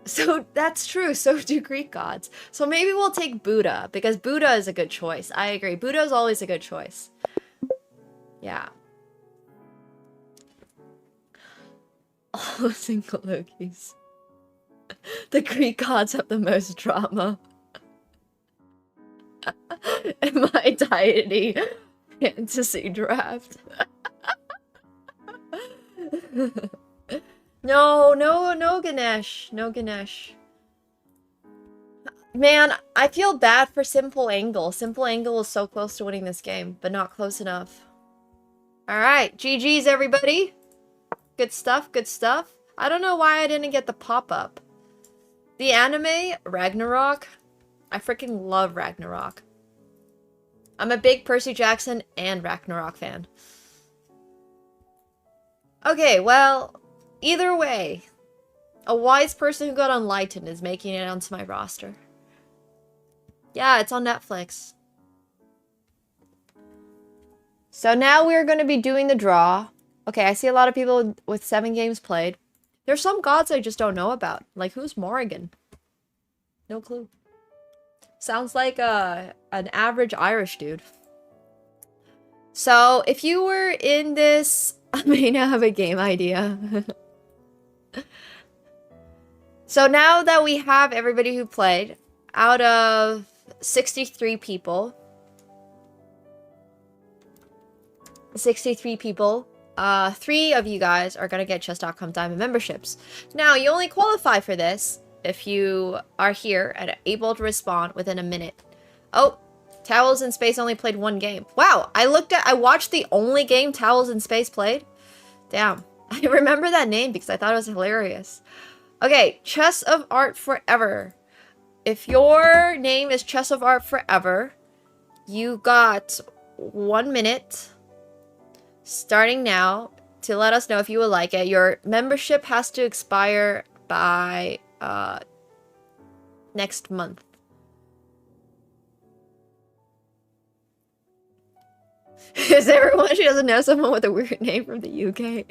S5: that's true. So do Greek gods. So maybe we'll take Buddha, because Buddha is a good choice. I agree. Buddha is always a good choice. Yeah. All single Lokis. The Greek gods have the most drama. In my deity fantasy draft. No Ganesh. No Ganesh. Man, I feel bad for Simple Angle. Simple Angle was so close to winning this game, but not close enough. Alright, GG's everybody. Good stuff, good stuff. I don't know why I didn't get the pop-up. The anime, Ragnarok. I freaking love Ragnarok. I'm a big Percy Jackson and Ragnarok fan. Okay, well, either way. A wise person who got enlightened is making it onto my roster. Yeah, it's on Netflix. So now we're going to be doing the draw. Okay, I see a lot of people with 7 games played. There's some gods I just don't know about. Like, who's Morrigan? No clue. Sounds like an average Irish dude. So, if you were in this... I may now have a game idea. So now that we have everybody who played, out of 63 people... 63 people, 3 of you guys are gonna get chess.com diamond memberships. Now, you only qualify for this if you are here and able to respond within a minute. Oh, Towels in Space only played 1 game. Wow, I watched the only game Towels in Space played. Damn, I remember that name because I thought it was hilarious. Okay, Chess of Art Forever. If your name is Chess of Art Forever, you got 1 minute starting now to let us know if you would like it. Your membership has to expire by next month. Is everyone? She doesn't know someone with a weird name from the UK.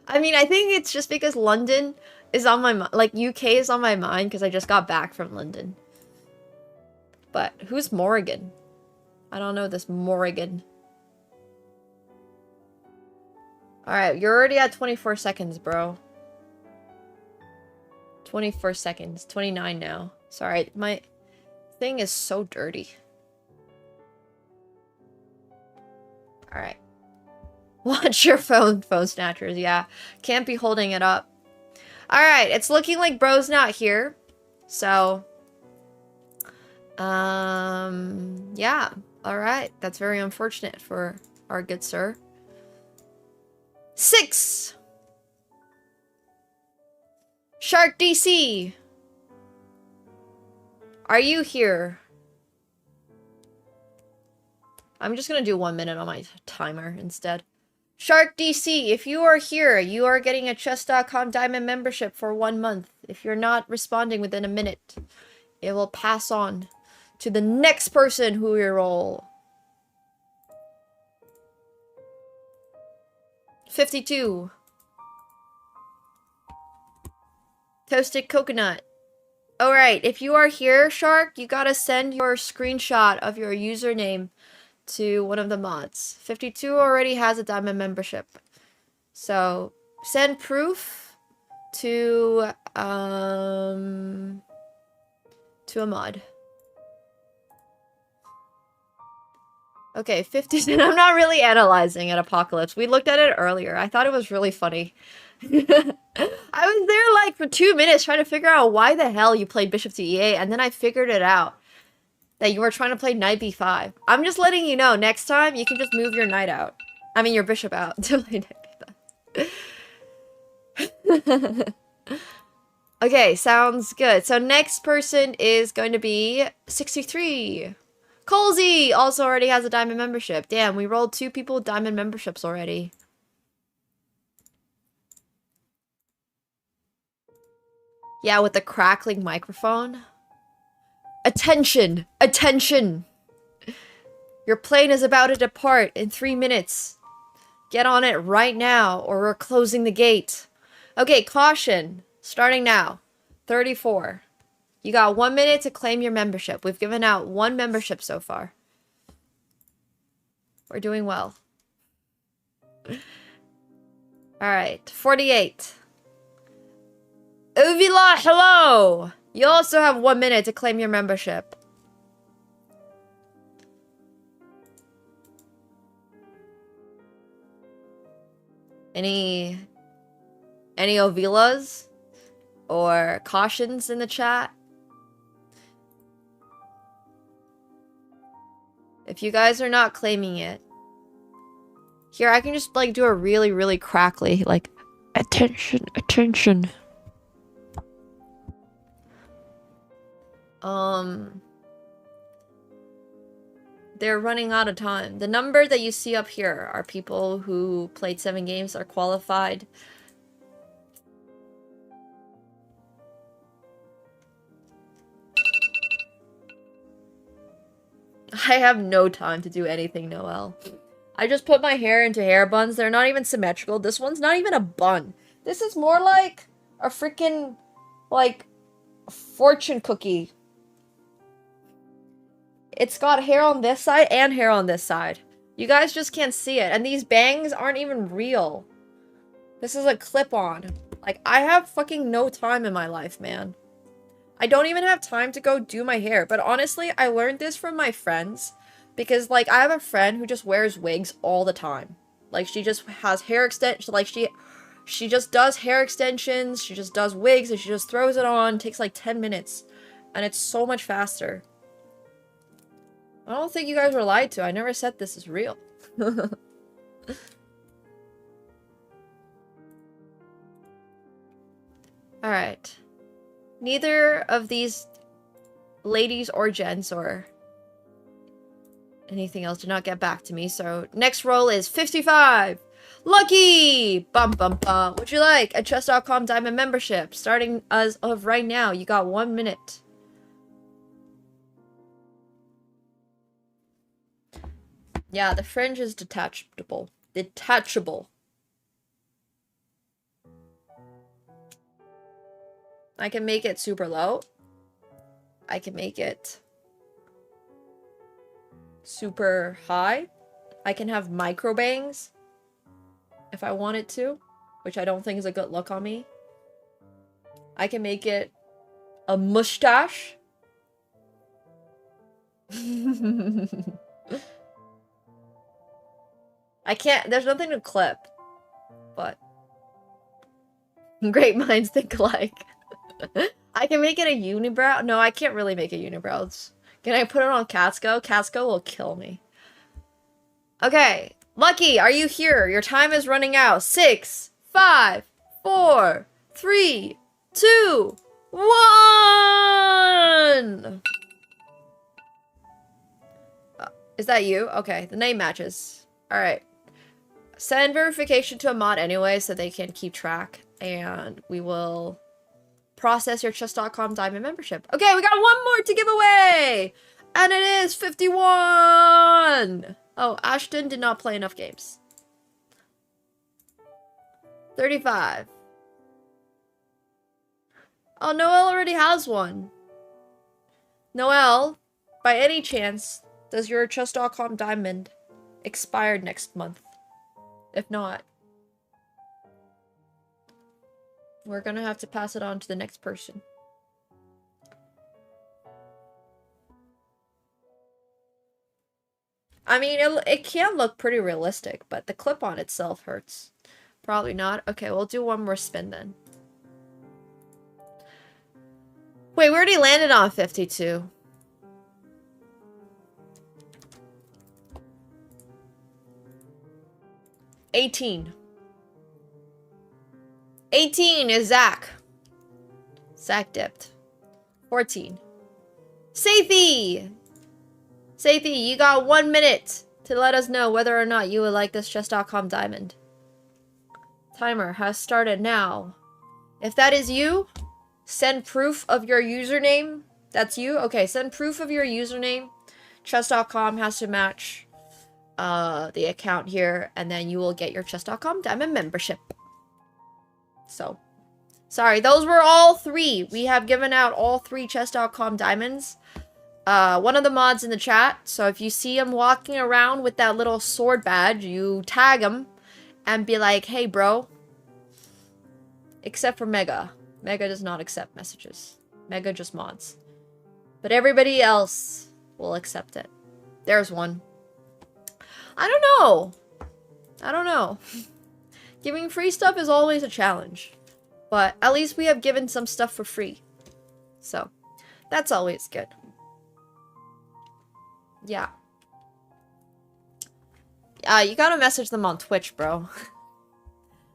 S5: I mean, I think it's just because London is on my mind. Like, UK is on my mind because I just got back from London. But who's Morrigan? I don't know this Morrigan. Alright, you're already at 24 seconds, bro. 24 seconds. 29 now. Sorry, my thing is so dirty. Alright. Watch your phone snatchers. Yeah, can't be holding it up. Alright, it's looking like bro's not here. So, yeah. Alright, that's very unfortunate for our good sir. 6! Shark DC! Are you here? I'm just gonna do 1 minute on my timer instead. Shark DC, if you are here, you are getting a chess.com diamond membership for 1 month. If you're not responding within a minute, it will pass on to the next person who we roll. 52. Toasted coconut. Alright, if you are here, Shark, you gotta send your screenshot of your username to one of the mods. 52 already has a diamond membership. So, send proof to a mod. Okay, 50 cent. I'm not really analyzing at Apocalypse. We looked at it earlier. I thought it was really funny. I was there like for 2 minutes trying to figure out why the hell you played Bishop to E8, and then I figured it out. That you were trying to play Knight B5. I'm just letting you know, next time you can just move your knight out. I mean your bishop out to play Knight B5. Okay, sounds good. So next person is going to be 63. Colsey also already has a diamond membership. Damn, we rolled 2 people with diamond memberships already. Yeah, with the crackling microphone. Attention! Attention! Your plane is about to depart in 3 minutes. Get on it right now, or we're closing the gate. Okay, caution. Starting now. 34. You got 1 minute to claim your membership. We've given out 1 membership so far. We're doing well. Alright, 48. Uvila, hello! You also have 1 minute to claim your membership. Any Ovilas? Or cautions in the chat? If you guys are not claiming it. Here, I can just like do a really, really crackly, like, attention, attention. They're running out of time. The number that you see up here are people who played 7 games, are qualified. I have no time to do anything, Noelle. I just put my hair into hair buns. They're not even symmetrical. This one's not even a bun. This is more like a freaking, like, fortune cookie. It's got hair on this side and hair on this side. You guys just can't see it. And these bangs aren't even real. This is a clip-on. Like, I have fucking no time in my life, man. I don't even have time to go do my hair. But honestly, I learned this from my friends. Because, like, I have a friend who just wears wigs all the time. Like, she just has hair extensions. Like, she just does hair extensions. She just does wigs and she just throws it on. It takes, like, 10 minutes. And it's so much faster. I don't think you guys were lied to. I never said this is real. Alright. Neither of these ladies or gents or anything else did not get back to me, so next roll is 55! Lucky! Bum bum bum. Would you like a chess.com diamond membership? Starting as of right now, you got 1 minute. Yeah, the fringe is detachable. Detachable. I can make it super low. I can make it super high. I can have micro bangs if I wanted to, which I don't think is a good look on me. I can make it a mustache. I can't, there's nothing to clip, but great minds think alike. I can make it a unibrow. No, I can't really make a unibrow. Can I put it on Catsko? Catsko will kill me. Okay, Lucky, are you here? Your time is running out. 6, 5, 4, 3, 2, 1! Is that you? Okay, the name matches. Alright. Send verification to a mod anyway so they can keep track. And we will process your chess.com diamond membership. Okay, we got one more to give away! And it is 51! Oh, Ashton did not play enough games. 35. Oh, Noelle already has one. Noelle, by any chance, does your chess.com diamond expire next month? If not, we're gonna have to pass it on to the next person. I mean, it can look pretty realistic, but the clip-on itself hurts. Probably not. Okay, we'll do one more spin then. Wait, we already landed on 52. $18 is Zach. Zach dipped. 14. Safi! Safi, you got 1 minute to let us know whether or not you would like this chess.com diamond. Timer has started now. If that is you, send proof of your username. That's you? Okay, send proof of your username. Chess.com has to match the account here, and then you will get your chess.com diamond membership. So, sorry, those were all 3. We have given out all 3 chess.com diamonds. One of the mods in the chat, so if you see him walking around with that little sword badge, you tag him and be like, hey bro. Except for Mega. Mega does not accept messages. Mega just mods. But everybody else will accept it. There's one. I don't know. I don't know. Giving free stuff is always a challenge. But at least we have given some stuff for free. So, that's always good. Yeah. You gotta message them on Twitch, bro.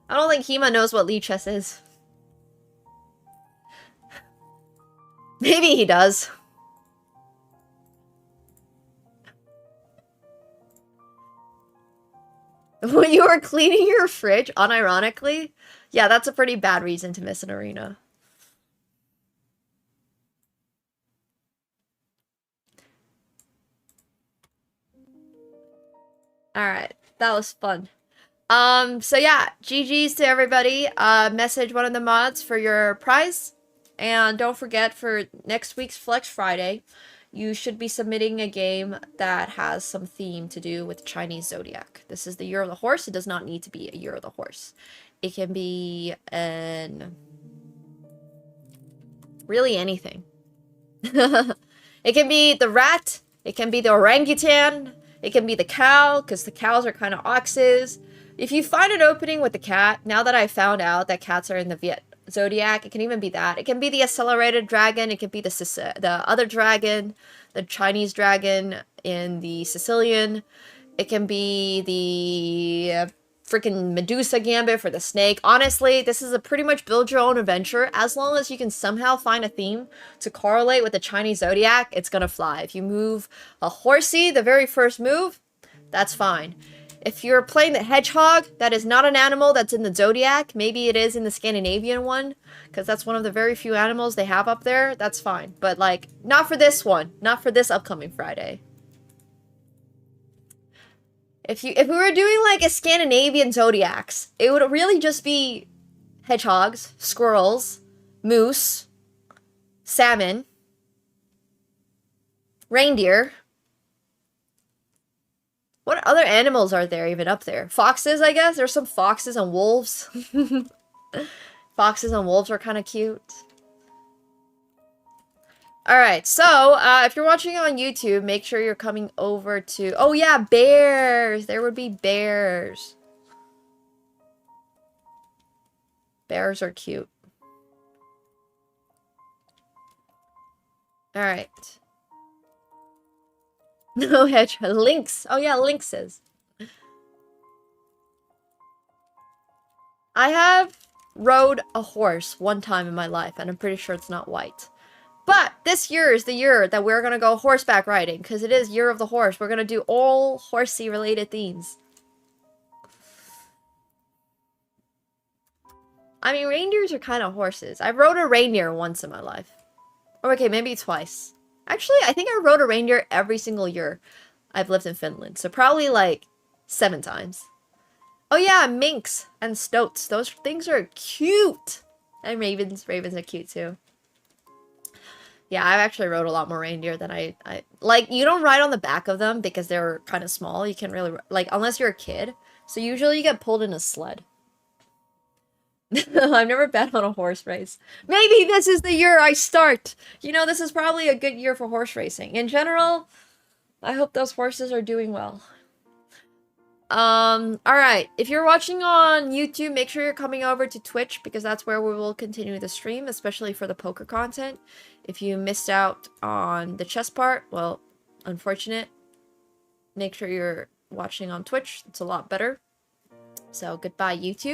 S5: I don't think Hema knows what Lee Chess is. Maybe he does. When you were cleaning your fridge, unironically? Yeah, that's a pretty bad reason to miss an arena. Alright, that was fun. So yeah, GG's to everybody. Message one of the mods for your prize. And don't forget, for next week's Flex Friday, you should be submitting a game that has some theme to do with Chinese zodiac. This is the Year of the Horse. It does not need to be a Year of the Horse. It can be really anything. It can be the rat. It can be the orangutan. It can be the cow, because the cows are kind of oxes. If you find an opening with the cat, now that I found out that cats are in the zodiac, it can even be that. It can be the accelerated dragon. It can be the other dragon, the Chinese dragon in the Sicilian. It can be the freaking Medusa gambit for the snake. Honestly, this is a pretty much build your own adventure. As long as you can somehow find a theme to correlate with the Chinese zodiac, it's gonna fly. If you move a horsey, the very first move, that's fine. If you're playing the hedgehog, that is not an animal that's in the zodiac. Maybe it is in the Scandinavian one, because that's one of the very few animals they have up there. That's fine. But, like, not for this one. Not for this upcoming Friday. If we were doing, like, a Scandinavian zodiacs, it would really just be hedgehogs, squirrels, moose, salmon, reindeer. What other animals are there even up there? Foxes, I guess? There's some foxes and wolves. Foxes and wolves are kind of cute. Alright, so, if you're watching on YouTube, make sure you're coming over to... Oh yeah, bears! There would be bears. Bears are cute. Alright. No hedgehog. Lynx. Oh yeah, lynxes. I have rode a horse one time in my life, and I'm pretty sure it's not white. But this year is the year that we're gonna go horseback riding, because it is Year of the Horse. We're gonna do all horsey related themes. I mean, reindeers are kind of horses. I rode a reindeer once in my life. Or okay, maybe twice. Actually, I think I rode a reindeer every single year I've lived in Finland. So probably like 7 times. Oh yeah, minks and stoats. Those things are cute. And ravens. Ravens are cute too. Yeah, I've actually rode a lot more reindeer than I like, you don't ride on the back of them because they're kind of small. You can't really, like, unless you're a kid. So usually you get pulled in a sled. I've never bet on a horse race. Maybe this is the year I start. You know, this is probably a good year for horse racing. In general, I hope those horses are doing well. Alright. If you're watching on YouTube, make sure you're coming over to Twitch, because that's where we will continue the stream, especially for the poker content. If you missed out on the chess part, well, unfortunate. Make sure you're watching on Twitch. It's a lot better. So, goodbye, YouTube.